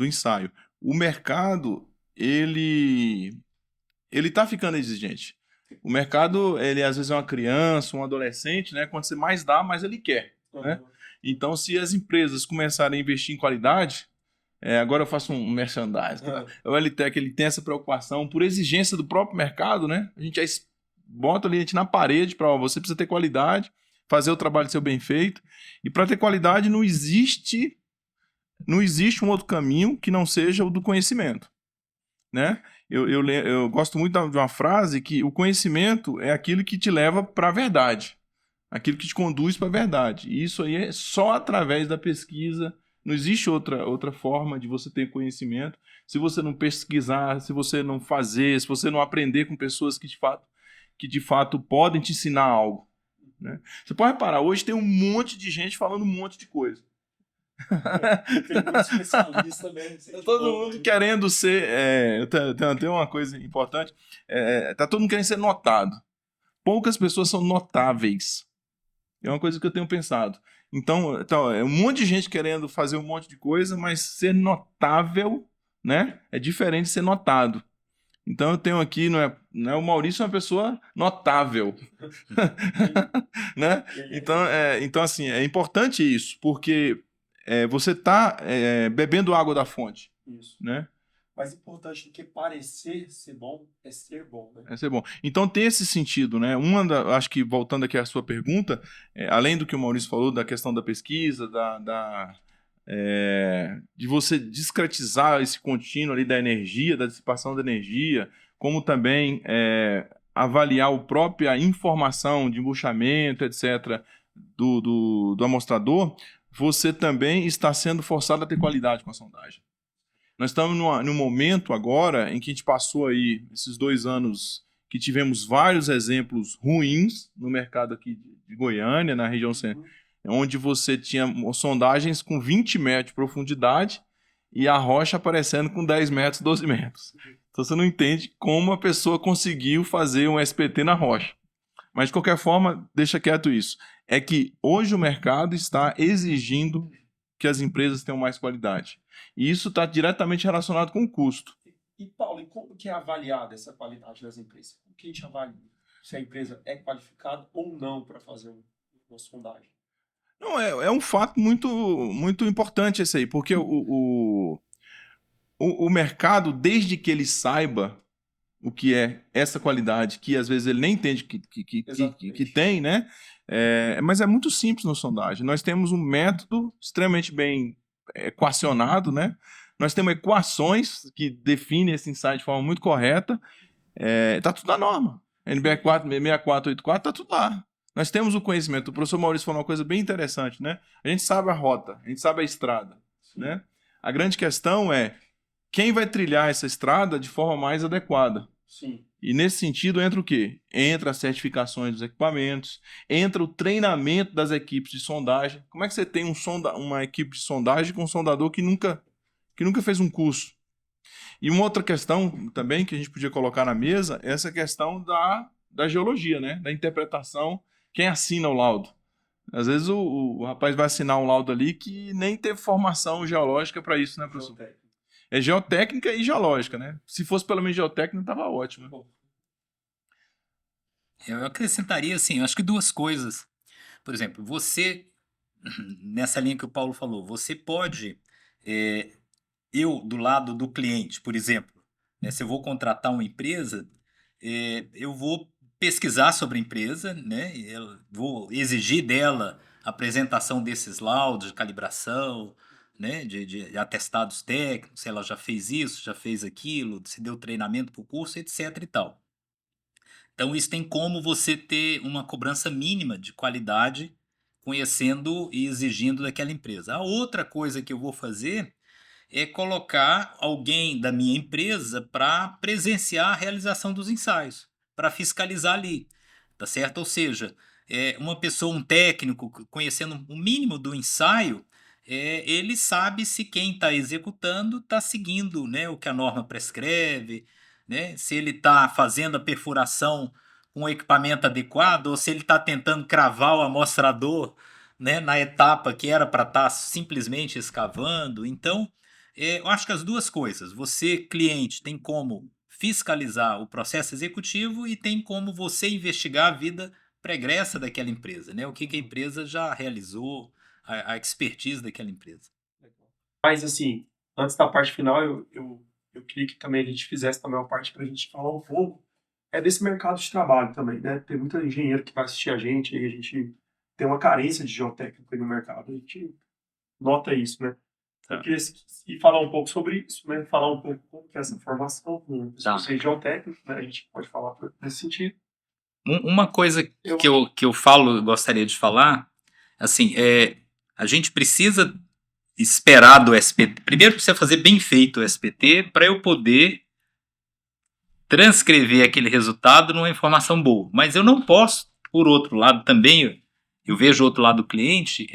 S2: ensaio. O mercado, ele está ficando exigente. O mercado, ele às vezes é uma criança, um adolescente, né? Quanto você mais dá, mais ele quer, né? Então, se as empresas começarem a investir em qualidade, agora eu faço um merchandising. O LTEC, ele tem essa preocupação por exigência do próprio mercado, né? A gente bota ali a gente na parede para você precisa ter qualidade, fazer o trabalho ser bem feito. E para ter qualidade não existe um outro caminho que não seja o do conhecimento, né? Eu gosto muito de uma frase que o conhecimento é aquilo que te leva para a verdade, aquilo que te conduz para a verdade. E isso aí é só através da pesquisa. Não existe outra forma de você ter conhecimento se você não pesquisar, se você não fazer, se você não aprender com pessoas que de fato podem te ensinar algo, né? Você pode reparar, hoje tem um monte de gente falando um monte de coisa.
S1: Tem muito especialista mesmo.
S2: Todo mundo querendo ser... tem uma coisa importante. Tá todo mundo querendo ser notado. Poucas pessoas são notáveis. É uma coisa que eu tenho pensado. Então é um monte de gente querendo fazer um monte de coisa, mas ser notável, né, é diferente de ser notado. Então eu tenho aqui, o Maurício é uma pessoa notável. Né? Então, assim, é importante isso, porque você está bebendo água da fonte.
S1: Isso.
S2: Né?
S1: Mais importante do que parecer ser bom é ser bom, né?
S2: É ser bom. Então tem esse sentido, né? Acho que voltando aqui à sua pergunta, além do que o Maurício falou da questão da pesquisa, de você discretizar esse contínuo ali da energia, da dissipação da energia, como também avaliar a própria informação de embuchamento, etc., do amostrador, você também está sendo forçado a ter qualidade com a sondagem. Nós estamos num momento agora em que a gente passou aí, esses 2 anos, que tivemos vários exemplos ruins no mercado aqui de Goiânia, na região centro, onde você tinha sondagens com 20 metros de profundidade e a rocha aparecendo com 10 metros, 12 metros. Então você não entende como a pessoa conseguiu fazer um SPT na rocha. Mas de qualquer forma, deixa quieto isso. É que hoje o mercado está exigindo que as empresas tenham mais qualidade. E isso está diretamente relacionado com o custo.
S1: E Paulo, e como que é avaliada essa qualidade das empresas? Como que a gente avalia se a empresa é qualificada ou não para fazer uma sondagem?
S2: Não, é um fato muito, muito importante esse aí, porque o mercado, desde que ele saiba o que é essa qualidade, que às vezes ele nem entende que tem, né? Mas é muito simples na sondagem. Nós temos um método extremamente bem equacionado, né? Nós temos equações que definem esse insight de forma muito correta. Tá tudo na norma. NBR 6484 tá tudo lá. Nós temos o conhecimento. O professor Maurício falou uma coisa bem interessante, né? A gente sabe a rota, a gente sabe a estrada, né? A grande questão é quem vai trilhar essa estrada de forma mais adequada.
S1: Sim.
S2: E nesse sentido entra o quê? Entra as certificações dos equipamentos, entra o treinamento das equipes de sondagem. Como é que você tem uma equipe de sondagem com um sondador que nunca fez um curso? E uma outra questão também que a gente podia colocar na mesa é essa questão da geologia, né? Da interpretação, quem assina o laudo. Às vezes o rapaz vai assinar um laudo ali que nem teve formação geológica para isso, né, professor? É geotécnica e geológica, né? Se fosse pelo menos geotécnica, estava ótimo.
S3: Eu acrescentaria, assim, acho que 2 coisas. Por exemplo, você, nessa linha que o Paulo falou, você pode, eu do lado do cliente, por exemplo, né, se eu vou contratar uma empresa, eu vou pesquisar sobre a empresa, né, eu vou exigir dela a apresentação desses laudos de calibração, né, de atestados técnicos, se ela já fez isso, já fez aquilo, se deu treinamento para o curso, etc e tal. Então isso tem como você ter uma cobrança mínima de qualidade, conhecendo e exigindo daquela empresa. A outra coisa que eu vou fazer é colocar alguém da minha empresa para presenciar a realização dos ensaios, para fiscalizar ali, tá certo? Ou seja, uma pessoa, um técnico, conhecendo o mínimo do ensaio, ele sabe se quem está executando está seguindo, né, o que a norma prescreve, né, se ele está fazendo a perfuração com o equipamento adequado ou se ele está tentando cravar o amostrador, né, na etapa que era para estar simplesmente escavando. Então, eu acho que as 2 coisas, você, cliente, tem como fiscalizar o processo executivo e tem como você investigar a vida pregressa daquela empresa, né? O que a empresa já realizou, a expertise daquela empresa.
S1: Mas, assim, antes da parte final, eu queria que também a gente fizesse também uma parte para a gente falar um pouco desse mercado de trabalho também, né? Tem muito engenheiro que vai assistir a gente e a gente tem uma carência de geotécnico aí no mercado. A gente nota isso, né? Eu queria falar um pouco sobre isso, né? Falar um pouco como que é essa formação, se você é geotécnico, né? A gente pode falar nesse sentido.
S3: Uma coisa que eu falo, gostaria de falar, assim, a gente precisa esperar do SPT. Primeiro precisa fazer bem feito o SPT para eu poder transcrever aquele resultado numa informação boa. Mas eu não posso, por outro lado, também, eu vejo o outro lado do cliente,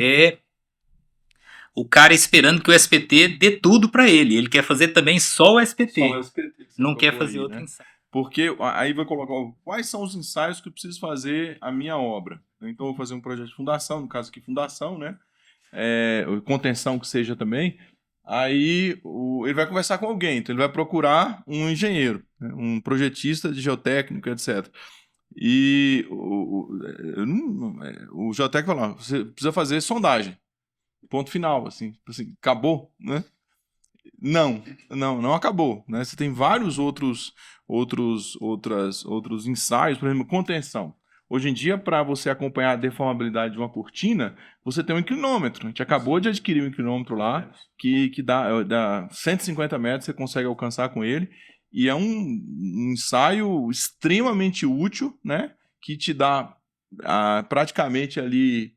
S3: o cara esperando que o SPT dê tudo para ele. Ele quer fazer também só o SPT.
S1: Só o SPT.
S3: Não quer fazer outro ensaio.
S2: Porque aí vai colocar quais são os ensaios que eu preciso fazer a minha obra. Então, eu vou fazer um projeto de fundação, no caso aqui, fundação, né? Contenção que seja também. Aí ele vai conversar com alguém, então ele vai procurar um engenheiro, né? Um projetista de geotécnico, etc. E o geotécnico vai lá, você precisa fazer sondagem. Ponto final, assim, acabou, né? Não acabou, né? Você tem vários outros ensaios, por exemplo, contenção. Hoje em dia, para você acompanhar a deformabilidade de uma cortina, você tem um inclinômetro. A gente acabou de adquirir um inclinômetro lá, que dá 150 metros, você consegue alcançar com ele, e é um ensaio extremamente útil, né? Que te dá praticamente ali,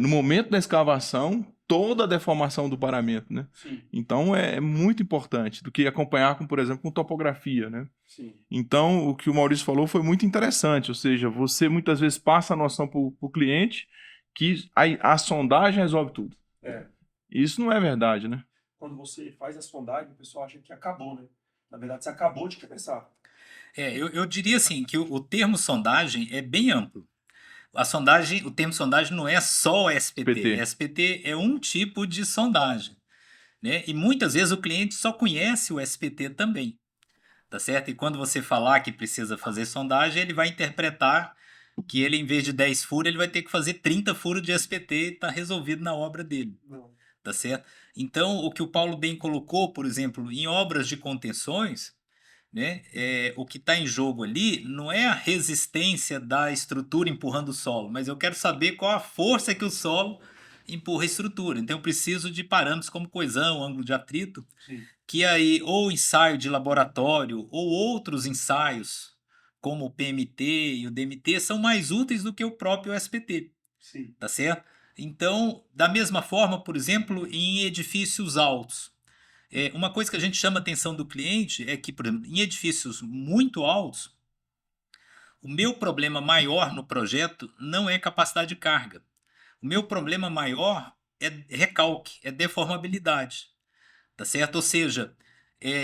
S2: no momento da escavação, toda a deformação do paramento, né?
S1: Sim,
S2: Então é muito importante do que acompanhar com, por exemplo, com topografia, né?
S1: sim.
S2: Então o que o Maurício falou foi muito interessante, ou seja, você muitas vezes passa a noção para o cliente que a sondagem resolve tudo.
S1: É.
S2: Isso não é verdade, né?
S1: Quando você faz a sondagem, o pessoal acha que acabou, né? Na verdade, você acabou de começar.
S3: Eu diria assim que o termo sondagem é bem amplo. A sondagem, o termo sondagem não é só SPT.
S2: PT.
S3: SPT é um tipo de sondagem, né? E muitas vezes o cliente só conhece o SPT também, tá certo? E quando você falar que precisa fazer sondagem, ele vai interpretar que ele, em vez de 10 furos, ele vai ter que fazer 30 furos de SPT e está resolvido na obra dele,
S1: Não.
S3: tá certo? Então, o que o Paulo bem colocou, por exemplo, em obras de contenções, né, o que está em jogo ali não é a resistência da estrutura empurrando o solo, mas eu quero saber qual a força que o solo empurra a estrutura. Então, eu preciso de parâmetros como coesão, ângulo de atrito,
S1: Sim,
S3: que aí ou ensaio de laboratório ou outros ensaios, como o PMT e o DMT, são mais úteis do que o próprio SPT,
S1: sim.
S3: tá certo? Então, da mesma forma, por exemplo, em edifícios altos. Uma coisa que a gente chama a atenção do cliente é que, por exemplo, em edifícios muito altos, o meu problema maior no projeto não é capacidade de carga. O meu problema maior é recalque, é deformabilidade. Tá certo? Ou seja,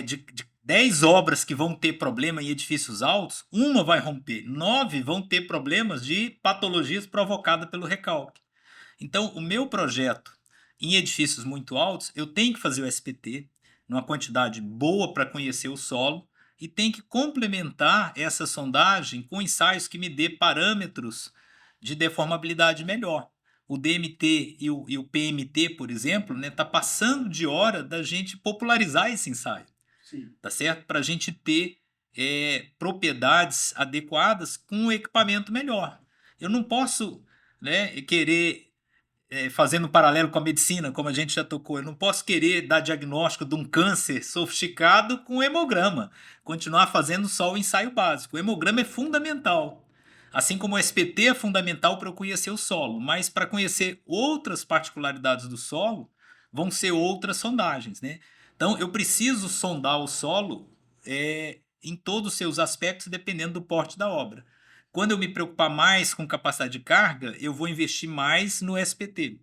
S3: de 10 obras que vão ter problema em edifícios altos, uma vai romper, 9 vão ter problemas de patologias provocadas pelo recalque. Então, o meu projeto em edifícios muito altos, eu tenho que fazer o SPT numa quantidade boa para conhecer o solo e tenho que complementar essa sondagem com ensaios que me dê parâmetros de deformabilidade melhor. O DMT e o PMT, por exemplo, né, tá passando de hora da gente popularizar esse ensaio,
S1: Sim.
S3: tá certo? Para a gente ter propriedades adequadas com um equipamento melhor. Eu não posso, né, querer fazendo um paralelo com a medicina, como a gente já tocou, eu não posso querer dar diagnóstico de um câncer sofisticado com hemograma, continuar fazendo só o ensaio básico. O hemograma é fundamental, assim como o SPT é fundamental para eu conhecer o solo, mas para conhecer outras particularidades do solo, vão ser outras sondagens, né? Então, eu preciso sondar o solo em todos os seus aspectos, dependendo do porte da obra. Quando eu me preocupar mais com capacidade de carga, eu vou investir mais no SPT.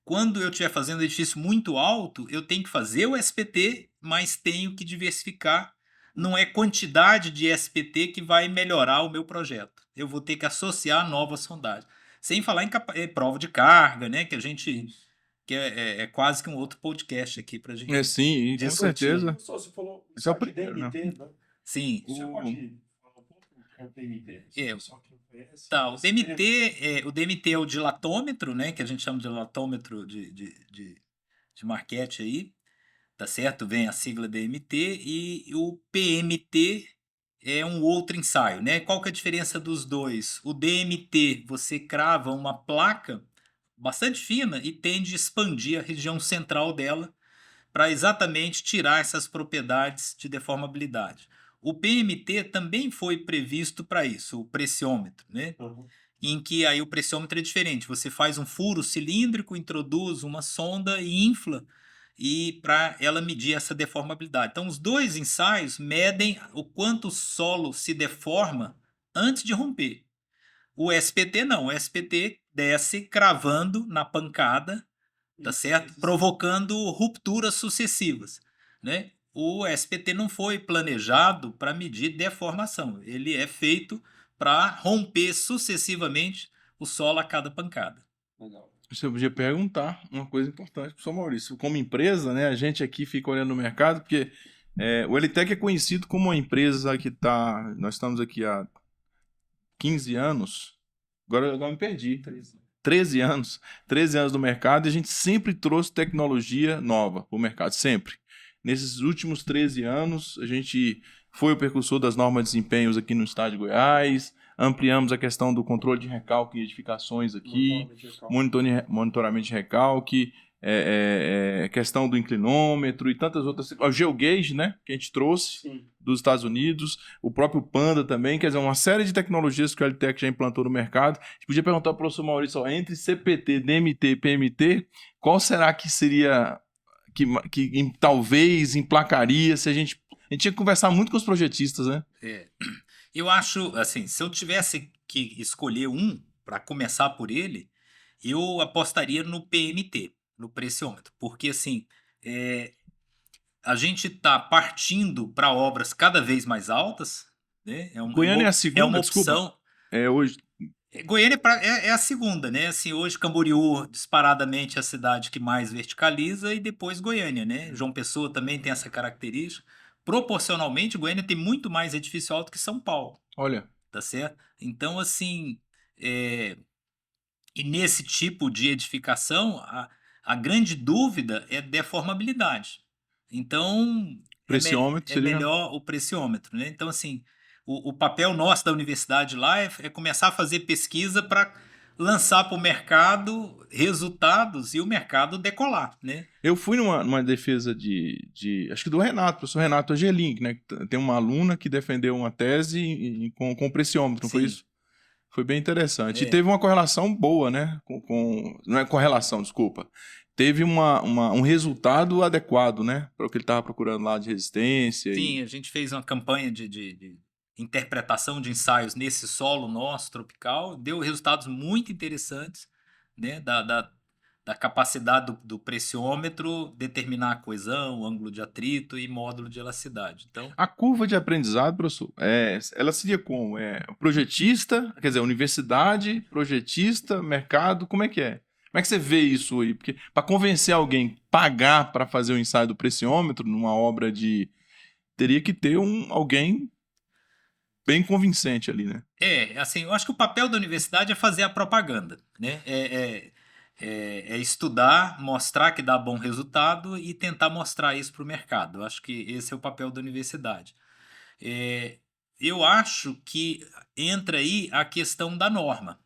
S3: Quando eu estiver fazendo um edifício muito alto, eu tenho que fazer o SPT, mas tenho que diversificar. Não é quantidade de SPT que vai melhorar o meu projeto. Eu vou ter que associar novas sondagens. Sem falar em prova de carga, né? Que a gente. Que é quase que um outro podcast aqui para a gente
S2: Sim, com
S3: discutir.
S2: certeza.
S1: Só você falou
S2: Esse é o
S1: só de
S2: primeiro, né?
S1: DMT, né?
S3: Sim.
S1: Você pode falar um pouco do que é o DMT? Se o pessoal que não conhece.
S3: Tá, o DMT é o dilatômetro, né? Que a gente chama de dilatômetro de Marquette aí, tá certo? Vem a sigla DMT e o PMT é um outro ensaio, né? Qual que é a diferença dos dois? O DMT, você crava uma placa bastante fina e tende a expandir a região central dela para exatamente tirar essas propriedades de deformabilidade. O PMT também foi previsto para isso, o pressiômetro, né?
S1: Uhum.
S3: Em que aí o pressiômetro é diferente. Você faz um furo cilíndrico, introduz uma sonda e infla e para ela medir essa deformabilidade. Então, os dois ensaios medem o quanto o solo se deforma antes de romper. O SPT não, o SPT desce cravando na pancada, tá certo? Provocando rupturas sucessivas, né? O SPT não foi planejado para medir deformação, ele é feito para romper sucessivamente o solo a cada pancada.
S1: Legal.
S2: Você podia perguntar uma coisa importante para o Sr. Maurício. Como empresa, né, a gente aqui fica olhando no mercado, porque o Elitec é conhecido como uma empresa que está... Nós estamos aqui há 15 anos. Agora me perdi. 13 anos. 13 anos no mercado e a gente sempre trouxe tecnologia nova para o mercado, sempre. Nesses últimos 13 anos, a gente foi o precursor das normas de desempenhos aqui no estado de Goiás, ampliamos a questão do controle de recalque e edificações aqui, monitoramento de recalque, questão do inclinômetro e tantas outras. O GeoGauge, né, que a gente trouxe
S1: Sim.
S2: dos Estados Unidos, o próprio Panda também, quer dizer, uma série de tecnologias que o LTEC já implantou no mercado. A gente podia perguntar para o professor Maurício, ó, entre CPT, DMT e PMT, qual será que seria que talvez emplacaria se a gente tinha que conversar muito com os projetistas, né?
S3: Eu acho, assim, se eu tivesse que escolher um para começar por ele, eu apostaria no PMT, no pressiômetro, porque assim, a gente está partindo para obras cada vez mais altas, né?
S2: Goiânia é a
S3: É uma
S2: segunda, desculpa.
S3: opção.
S2: Hoje.
S3: Goiânia é a segunda, né? Assim, hoje Camboriú disparadamente é a cidade que mais verticaliza e depois Goiânia, né? João Pessoa também tem essa característica. Proporcionalmente, Goiânia tem muito mais edifício alto que São Paulo,
S2: Olha,
S3: tá certo? Então, assim, e nesse tipo de edificação, a grande dúvida é deformabilidade. Então,
S2: pressiômetro
S3: é
S2: seria.
S3: melhor o pressiômetro, né? Então, assim, o papel nosso da universidade lá é começar a fazer pesquisa para lançar para o mercado resultados e o mercado decolar, né?
S2: Eu fui numa defesa acho que do Renato, professor Renato Angelim, né? Tem uma aluna que defendeu uma tese com pressiômetro, não foi
S3: Sim.
S2: isso? Foi bem interessante. E
S3: É.
S2: teve uma correlação boa, né? Não é correlação, desculpa. Teve um resultado adequado, né? Para o que ele estava procurando lá de resistência.
S3: Sim, a gente fez uma campanha de interpretação de ensaios nesse solo nosso, tropical, deu resultados muito interessantes, né? Da capacidade do pressiômetro determinar a coesão, o ângulo de atrito e módulo de elasticidade. Então,
S2: A curva de aprendizado, professor, ela seria como? Projetista, quer dizer, universidade, projetista, mercado, como é que é? Como é que você vê isso aí? Porque para convencer alguém a pagar para fazer o ensaio do pressiômetro numa obra teria que ter alguém bem convincente ali, né?
S3: assim, eu acho que o papel da universidade é fazer a propaganda, né? É estudar, mostrar que dá bom resultado e tentar mostrar isso para o mercado. Eu acho que esse é o papel da universidade. Eu acho que entra aí a questão da norma,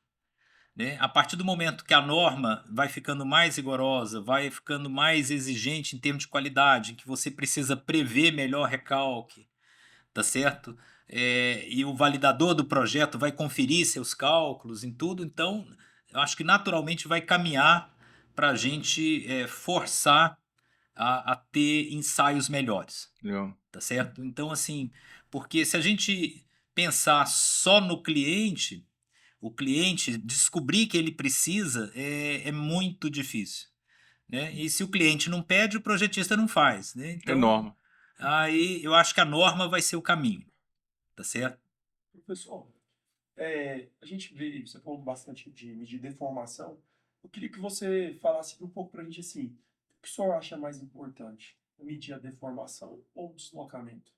S3: né? A partir do momento que a norma vai ficando mais rigorosa, vai ficando mais exigente em termos de qualidade, em que você precisa prever melhor recalque, tá certo? E o validador do projeto vai conferir seus cálculos em tudo, então eu acho que naturalmente vai caminhar para a gente forçar a ter ensaios melhores.
S2: Legal.
S3: Tá certo? Então, assim, porque se a gente pensar só no cliente, o cliente descobrir que ele precisa é muito difícil, né? E se o cliente não pede, o projetista não faz, né?
S2: É
S3: Então,
S2: norma.
S3: aí eu acho que a norma vai ser o caminho, tá certo?
S1: Professor, a gente vê, você falou bastante de medir deformação. Eu queria que você falasse um pouco para a gente assim, o que o senhor acha mais importante? Medir a deformação ou o deslocamento?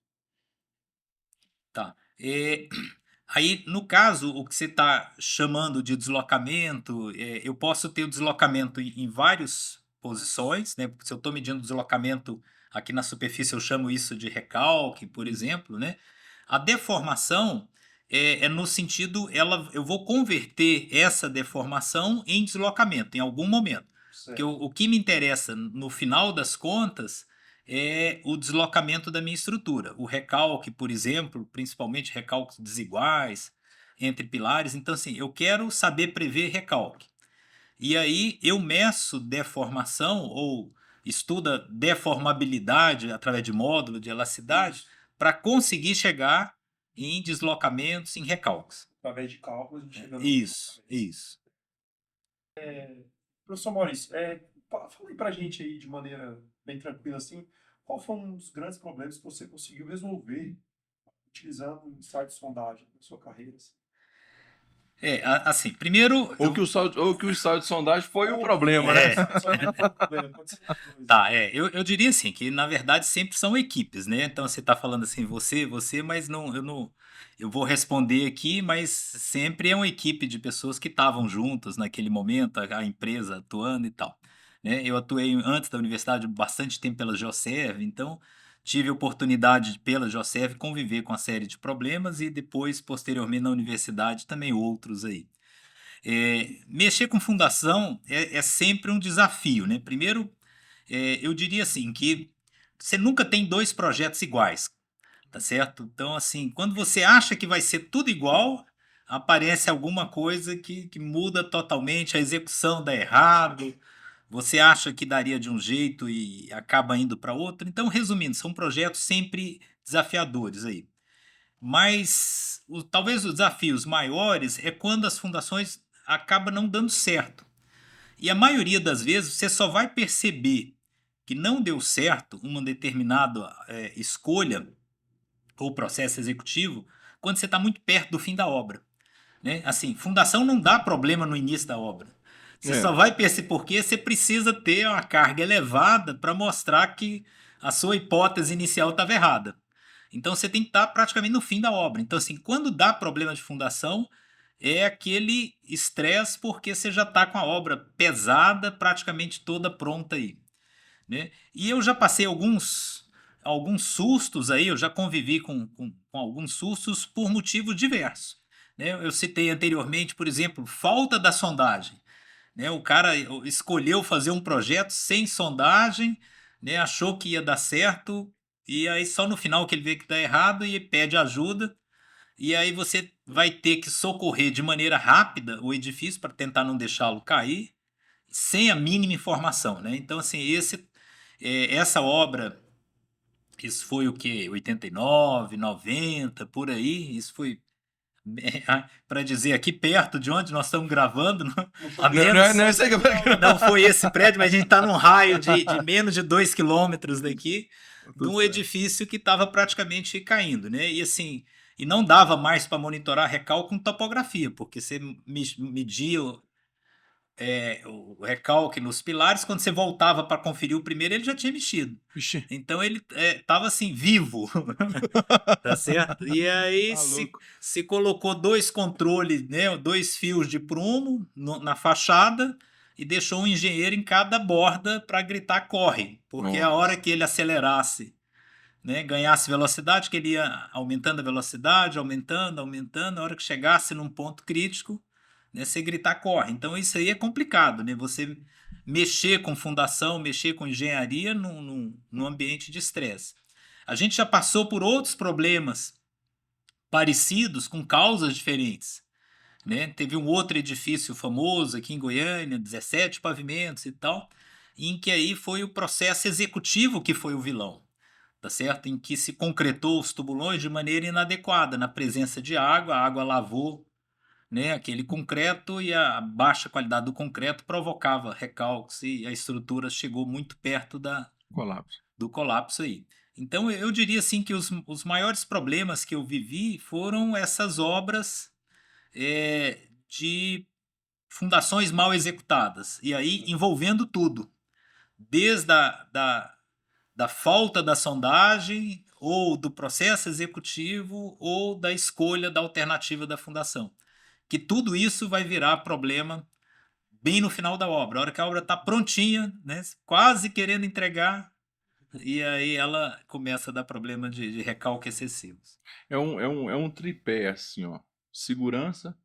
S3: Tá. Aí, no caso, o que você está chamando de deslocamento, eu posso ter o deslocamento em várias posições, né? Porque se eu estou medindo deslocamento aqui na superfície, eu chamo isso de recalque, por exemplo, né? A deformação é no sentido, eu vou converter essa deformação em deslocamento em algum momento. Porque o que me interessa no final das contas é o deslocamento da minha estrutura. O recalque, por exemplo, principalmente recalques desiguais entre pilares. Então, assim, eu quero saber prever recalque. E aí eu meço deformação ou estuda deformabilidade através de módulo de elasticidade para conseguir chegar em deslocamentos, em recalques.
S1: Através de cálculos, a gente chega no
S3: Isso,
S1: deslocamento.
S3: isso.
S1: Professor Maurício, fala aí pra gente aí de maneira bem tranquila assim, qual foi um dos grandes problemas que você conseguiu resolver utilizando o ensaio de sondagem na sua carreira? Assim?
S3: Assim, primeiro.
S2: Ou que o ensaio de sondagem foi o problema, né?
S1: Pode ser os dois.
S3: Tá, eu diria assim, que na verdade sempre são equipes, né? Então você tá falando assim, você, mas eu vou responder aqui, mas sempre é uma equipe de pessoas que estavam juntas naquele momento, a empresa atuando e tal, né? Eu atuei antes da universidade bastante tempo pela Geoserv, então tive a oportunidade pela Geoserv conviver com a série de problemas e depois, posteriormente, na universidade também outros aí. Mexer com fundação é sempre um desafio, né? Primeiro, eu diria assim, que você nunca tem dois projetos iguais, tá certo? Então, assim, quando você acha que vai ser tudo igual, aparece alguma coisa que muda totalmente, a execução dá errado, você acha que daria de um jeito e acaba indo para outro. Então, resumindo, são projetos sempre desafiadores aí. Mas talvez os desafios maiores é quando as fundações acabam não dando certo. E a maioria das vezes você só vai perceber que não deu certo uma determinada escolha ou processo executivo quando você está muito perto do fim da obra, né? Assim, fundação não dá problema no início da obra. Você só vai perceber porque você precisa ter uma carga elevada para mostrar que a sua hipótese inicial estava errada. Então você tem que estar praticamente no fim da obra. Então, assim, quando dá problema de fundação, é aquele estresse porque você já está com a obra pesada, praticamente toda pronta aí, né? E eu já passei alguns sustos aí, eu já convivi com alguns sustos por motivos diversos, né? Eu citei anteriormente, por exemplo, falta da sondagem, né? O cara escolheu fazer um projeto sem sondagem, né? Achou que ia dar certo, e aí só no final que ele vê que dá errado e pede ajuda, e aí você vai ter que socorrer de maneira rápida o edifício para tentar não deixá-lo cair, sem a mínima informação, né? Então, assim, essa obra, isso foi o quê? 89, 90, por aí, isso foi para dizer aqui perto de onde nós estamos gravando, a menos,
S2: Não é isso aí que eu...
S3: não foi esse prédio, mas a gente está num raio de menos de 2 quilômetros daqui, de um edifício que estava praticamente caindo, né? E assim, e não dava mais para monitorar recalque com topografia, porque você media o recalque nos pilares, quando você voltava para conferir o primeiro, ele já tinha mexido.
S2: Vixe,
S3: Então ele estava assim, vivo, tá certo? E aí
S2: tá louco.
S3: se colocou 2 controles, né, 2 fios de prumo na fachada e deixou um engenheiro em cada borda para gritar corre, porque a hora que ele acelerasse, né, ganhasse velocidade, que ele ia aumentando a velocidade, aumentando, a hora que chegasse num ponto crítico, né, você gritar corre. Então isso aí é complicado, né? Você mexer com fundação, mexer com engenharia num ambiente de estresse. A gente já passou por outros problemas parecidos com causas diferentes, né? Teve um outro edifício famoso aqui em Goiânia, 17 pavimentos e tal, em que aí foi o processo executivo que foi o vilão, tá certo? Em que se concretou os tubulões de maneira inadequada, na presença de água, a água lavou, né, aquele concreto, e a baixa qualidade do concreto provocava recalques e a estrutura chegou muito perto
S2: Colapso.
S3: do colapso aí. Então eu diria assim que os maiores problemas que eu vivi foram essas obras de fundações mal executadas, e aí envolvendo tudo, desde da falta da sondagem, ou do processo executivo, ou da escolha da alternativa da fundação. Que tudo isso vai virar problema bem no final da obra. A hora que a obra está prontinha, né, quase querendo entregar, e aí ela começa a dar problema de recalque excessivos.
S2: É um tripé, assim, ó. Segurança,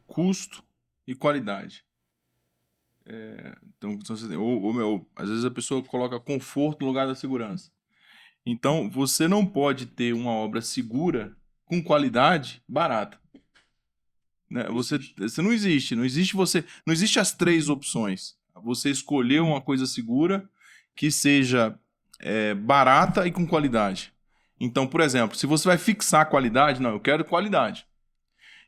S2: custo e qualidade. Então, às vezes a pessoa coloca conforto no lugar da segurança. Então, você não pode ter uma obra segura com qualidade barata. Né? Você não existe. Não existe as 3 opções. Você escolher uma coisa segura que seja barata e com qualidade. Então, por exemplo, se você vai fixar a qualidade, não, eu quero qualidade.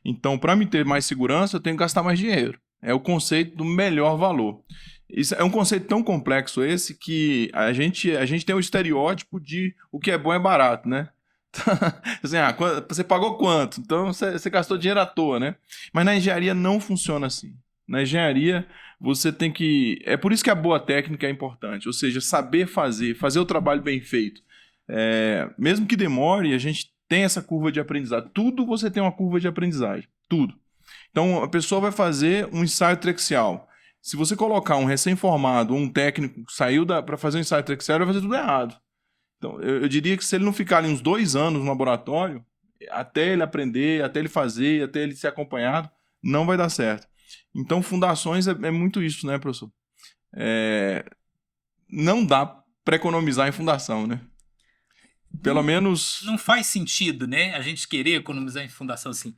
S2: Então, para me ter mais segurança, eu tenho que gastar mais dinheiro. É o conceito do melhor valor. Isso é um conceito tão complexo esse que a gente tem um estereótipo de o que é bom é barato, né? Assim, você pagou quanto? Então você gastou dinheiro à toa, né? Mas na engenharia não funciona assim. Na engenharia você tem que... É por isso que a boa técnica é importante, ou seja, saber fazer o trabalho bem feito. Mesmo que demore, a gente tem essa curva de aprendizagem. Tudo você tem uma curva de aprendizagem, tudo. Então a pessoa vai fazer um ensaio trexial. Se você colocar um recém-formado ou um técnico que saiu para fazer um ensaio trexial, ele vai fazer tudo errado. Então, eu diria que se ele não ficar ali uns 2 anos no laboratório, até ele aprender, até ele fazer, até ele ser acompanhado, não vai dar certo. Então, fundações é muito isso, né, professor? Não dá para economizar em fundação, né? Pelo menos...
S3: Não faz sentido, né? A gente querer economizar em fundação assim.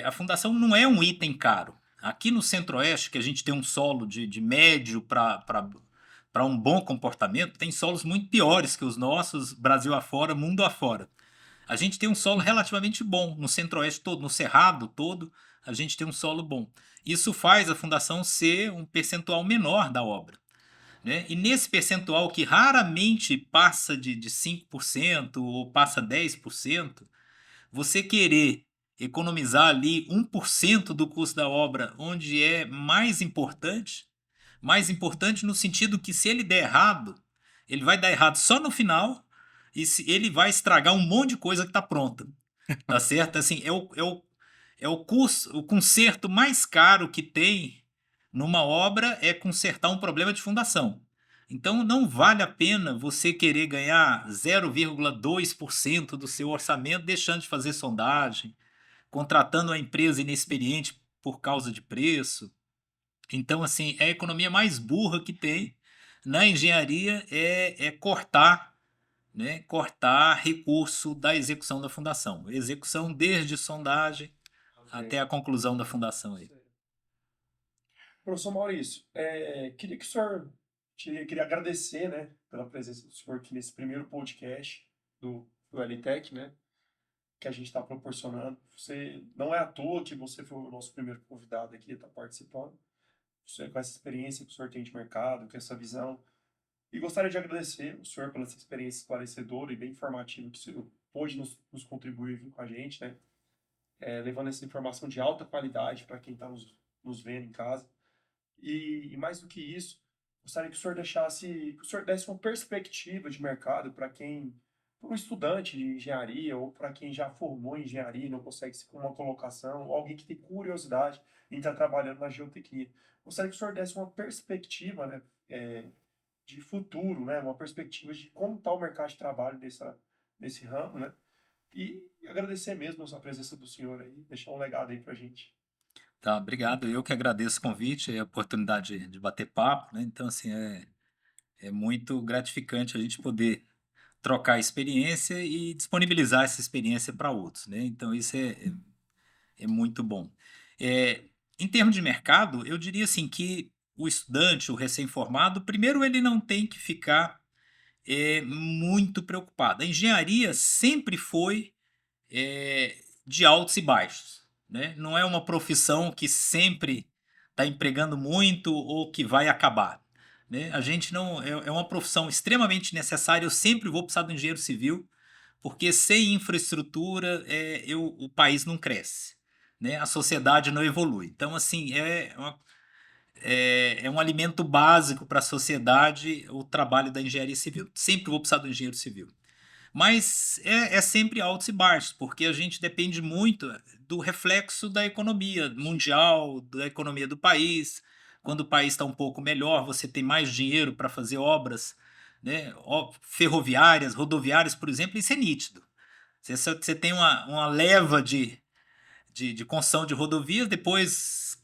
S3: A fundação não é um item caro. Aqui no Centro-Oeste, que a gente tem um solo de médio para um bom comportamento, tem solos muito piores que os nossos, Brasil afora, mundo afora. A gente tem um solo relativamente bom no Centro-Oeste todo, no Cerrado todo, a gente tem um solo bom. Isso faz a fundação ser um percentual menor da obra, né? E nesse percentual que raramente passa de 5% ou passa 10%, você querer economizar ali 1% do custo da obra, onde é mais importante no sentido que se ele der errado, ele vai dar errado só no final e ele vai estragar um monte de coisa que está pronta. Tá certo? Assim, o conserto mais caro que tem numa obra é consertar um problema de fundação. Então não vale a pena você querer ganhar 0,2% do seu orçamento deixando de fazer sondagem, contratando uma empresa inexperiente por causa de preço. Então, assim, é a economia mais burra que tem na engenharia é cortar, né, cortar recurso da execução da fundação. Execução desde sondagem até a conclusão da fundação aí.
S1: Professor Maurício, queria que o senhor, queria agradecer, né, pela presença do senhor aqui nesse primeiro podcast do LTEC, né, que a gente está proporcionando. Você não é à toa que você foi o nosso primeiro convidado aqui, está participando. Você, com essa experiência que o senhor tem de mercado, com essa visão. E gostaria de agradecer o senhor pela essa experiência esclarecedora e bem informativa que o senhor pôde nos contribuir aqui com a gente, né? Levando essa informação de alta qualidade para quem está nos vendo em casa. E mais do que isso, gostaria que o senhor desse uma perspectiva de mercado para um estudante de engenharia ou para quem já formou em engenharia e não consegue se uma colocação, ou alguém que tem curiosidade em estar trabalhando na geotecnia. Gostaria que o senhor desse uma perspectiva, né, de futuro, né, uma perspectiva de como está o mercado de trabalho nesse ramo, né? E agradecer mesmo a presença do senhor aí, deixar um legado aí para a gente.
S3: Tá, obrigado. Eu que agradeço o convite e a oportunidade de bater papo, né? Então, assim, é muito gratificante a gente poder trocar experiência e disponibilizar essa experiência para outros, né? Então, isso é muito bom. Em termos de mercado, eu diria assim que o estudante, o recém-formado, primeiro ele não tem que ficar muito preocupado. A engenharia sempre foi de altos e baixos, né? Não é uma profissão que sempre está empregando muito ou que vai acabar, né? A gente não é uma profissão extremamente necessária. Eu sempre vou precisar do engenheiro civil, porque sem infraestrutura o país não cresce, né? A sociedade não evolui. Então, assim, é um alimento básico para a sociedade o trabalho da engenharia civil. Sempre vou precisar do engenheiro civil. Mas é sempre altos e baixos, porque a gente depende muito do reflexo da economia mundial, da economia do país. Quando o país está um pouco melhor, você tem mais dinheiro para fazer obras, né, ferroviárias, rodoviárias, por exemplo, isso é nítido. Você tem uma leva de construção de rodovias, depois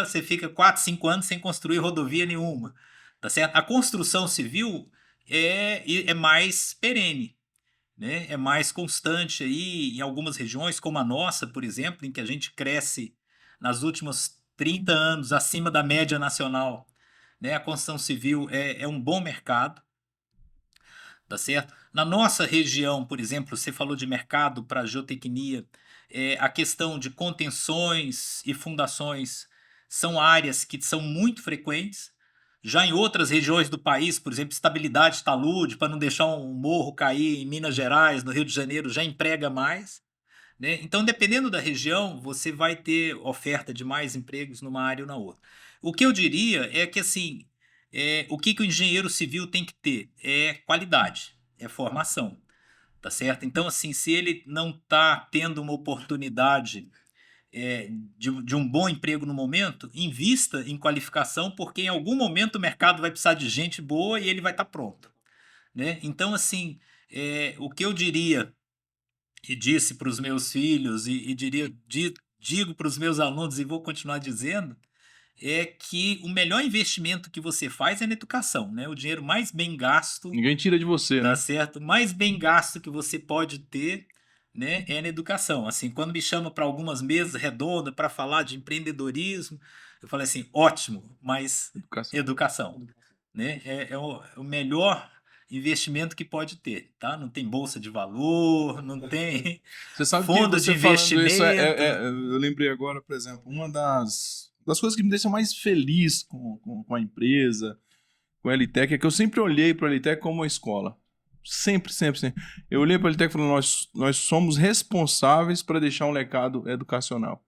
S3: você fica 4, 5 anos sem construir rodovia nenhuma. Tá certo? A construção civil é mais perene, né? É mais constante aí em algumas regiões, como a nossa, por exemplo, em que a gente cresce nas últimos 30 anos acima da média nacional, né? A construção civil é um bom mercado, tá certo? Na nossa região, por exemplo, você falou de mercado para geotecnia, a questão de contenções e fundações são áreas que são muito frequentes. Já em outras regiões do país, por exemplo, estabilidade de talude, para não deixar um morro cair em Minas Gerais, no Rio de Janeiro, já emprega mais, né? Então, dependendo da região, você vai ter oferta de mais empregos numa área ou na outra. O que eu diria é que, assim, o que o engenheiro civil tem que ter? É qualidade, é formação, tá certo? Então, assim, se ele não está tendo uma oportunidade de um bom emprego no momento, invista em qualificação, porque em algum momento o mercado vai precisar de gente boa e ele vai estar pronto, né? Então, assim, o que eu diria e disse para os meus filhos e diria digo para os meus alunos e vou continuar dizendo, é que o melhor investimento que você faz é na educação, né? O dinheiro mais bem gasto,
S2: Ninguém tira de você,
S3: tá
S2: né?
S3: certo? Mais bem gasto que você pode ter, né, é na educação. Assim, quando me chama para algumas mesas redondas para falar de empreendedorismo, eu falei assim, ótimo, mas
S2: Educação.
S3: educação, né? É o melhor investimento que pode ter, tá? Não tem bolsa de valor, não tem
S2: Você sabe que
S3: fundo de
S2: você falando isso,
S3: investimento.
S2: eu lembrei agora, por exemplo, uma das coisas que me deixa mais feliz com a empresa, com a LTEC, é que eu sempre olhei para a LTEC como uma escola. Sempre, sempre, sempre. Eu olhei para a LTEC e falei, nós somos responsáveis para deixar um legado educacional.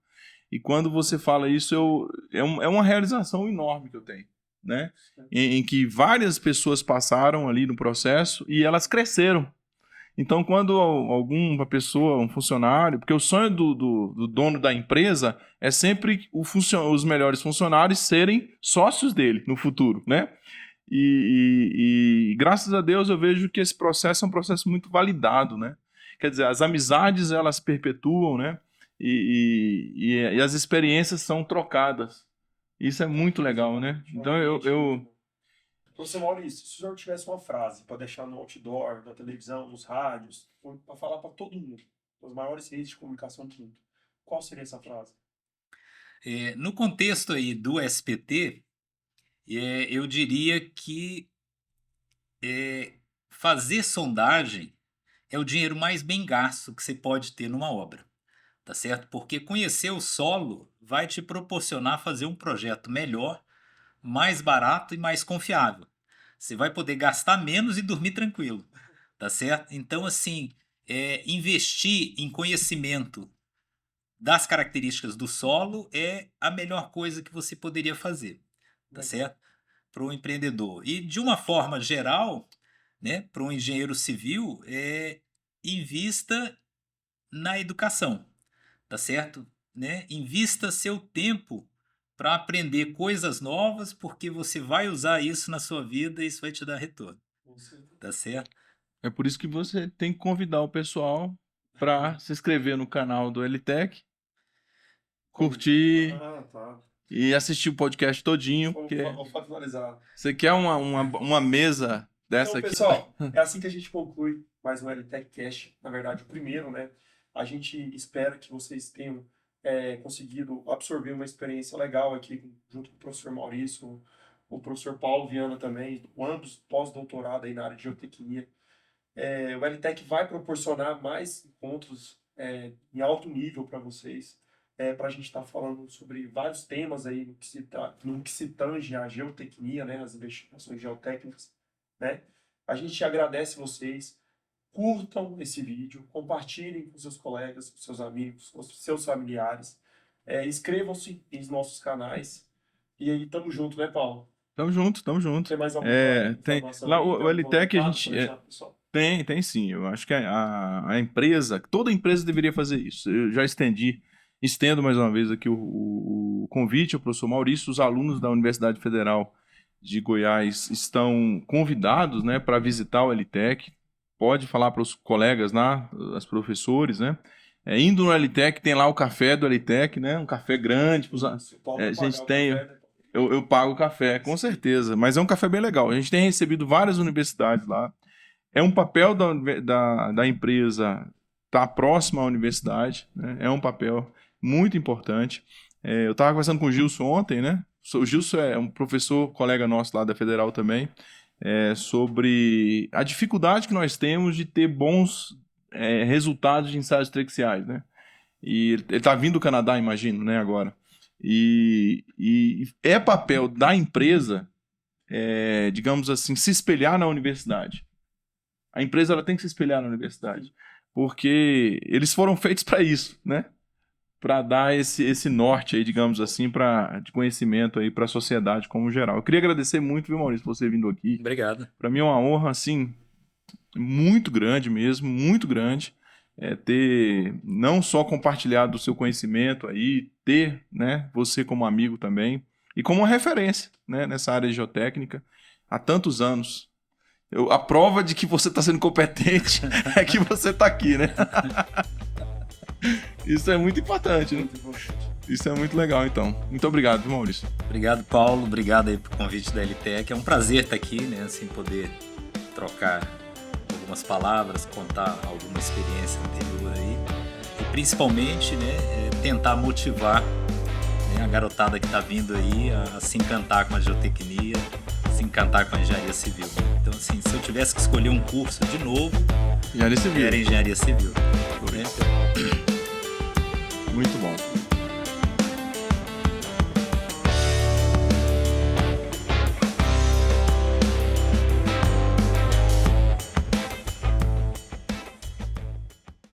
S2: E quando você fala isso, é uma realização enorme que eu tenho, né? Em que várias pessoas passaram ali no processo e elas cresceram. Então, quando alguma pessoa, um funcionário, porque o sonho do dono da empresa é sempre os melhores funcionários serem sócios dele no futuro, né? E graças a Deus eu vejo que esse processo é um processo muito validado, né? Quer dizer, as amizades elas perpetuam, né? E as experiências são trocadas. Isso é muito legal, né? Então
S1: Professor Maurício, se o senhor tivesse uma frase para deixar no outdoor, na televisão, nos rádios, para falar para todo mundo, as maiores redes de comunicação do mundo, qual seria essa frase?
S3: No contexto aí do SPT, eu diria que fazer sondagem é o dinheiro mais bem gasto que você pode ter numa obra, tá certo? Porque conhecer o solo vai te proporcionar fazer um projeto melhor, mais barato e mais confiável. Você vai poder gastar menos e dormir tranquilo, tá certo? Então, assim, investir em conhecimento das características do solo é a melhor coisa que você poderia fazer, tá certo? Para o empreendedor. E de uma forma geral, né, para um engenheiro civil, invista na educação, tá certo? Né? Invista seu tempo para aprender coisas novas, porque você vai usar isso na sua vida e isso vai te dar retorno, tá certo?
S2: é por isso que você tem que convidar o pessoal para se inscrever no canal do LTEC, curtir
S1: Tá.
S2: e assistir o podcast todinho, porque
S1: Vamos finalizar.
S2: você quer uma mesa dessa
S1: Então,
S2: aqui?
S1: pessoal, é assim que a gente conclui mais um LTEC Cast, na verdade, o primeiro, né? A gente espera que vocês tenham conseguido absorver uma experiência legal aqui junto com o professor Maurício, o professor Paulo Viana também, ambos pós-doutorado aí na área de geotecnia. O LTEC vai proporcionar mais encontros em alto nível para vocês, para a gente estar falando sobre vários temas aí no que se tange à geotecnia, né, as investigações geotécnicas, né? A gente agradece vocês, curtam esse vídeo, compartilhem com seus colegas, com seus amigos, com seus familiares, inscrevam-se em nossos canais e aí tamo junto, né, Paulo?
S2: Tamo junto, tamo junto.
S1: Tem mais alguma
S2: Tem,
S1: informação
S2: lá
S1: aí?
S2: o
S1: Tem algum
S2: LTEC a
S1: recado
S2: gente
S1: pra deixar, pessoal?
S2: tem sim. Eu acho que a empresa, toda empresa deveria fazer isso. Eu já estendo mais uma vez aqui o convite ao professor Maurício. Os alunos da Universidade Federal de Goiás estão convidados, né, para visitar o LTEC. Pode falar para os colegas lá, os professores, né? Indo no LTEC, tem lá o café do LTEC, né? Um café grande. A gente tem. Eu pago o café, com certeza. Mas é um café bem legal. A gente tem recebido várias universidades lá. É um papel da empresa estar próximo à universidade, né? É um papel muito importante. Eu estava conversando com o Gilson ontem, né? O Gilson é um professor, colega nosso lá da Federal também, sobre a dificuldade que nós temos de ter bons resultados de ensaios trexiais, né? E ele está vindo do Canadá, imagino, né, agora. E é papel da empresa, digamos assim, se espelhar na universidade. A empresa ela tem que se espelhar na universidade, porque eles foram feitos para isso, né? Para dar esse norte aí, digamos assim, de conhecimento aí para a sociedade como geral. Eu queria agradecer muito, viu, Maurício, por você vindo aqui.
S3: Obrigado.
S2: Para mim é uma honra, assim, muito grande mesmo, muito grande, ter não só compartilhado o seu conhecimento aí, ter, né, você como amigo também, e como uma referência, né, nessa área de geotécnica há tantos anos. A prova de que você está sendo competente é que você está aqui, né? Isso é muito importante, né? Isso é muito legal, então. Muito obrigado, viu, Maurício?
S3: Obrigado, Paulo. Obrigado aí pelo convite da LTEC. É um prazer estar aqui, né? Assim, poder trocar algumas palavras, contar alguma experiência anterior aí. E principalmente, né, tentar motivar, né, a garotada que está vindo aí a se encantar com a geotecnia, se encantar com a engenharia civil. Então, assim, se eu tivesse que escolher um curso de novo,
S2: Engenharia Civil.
S3: era engenharia civil. Né?
S2: Muito bom.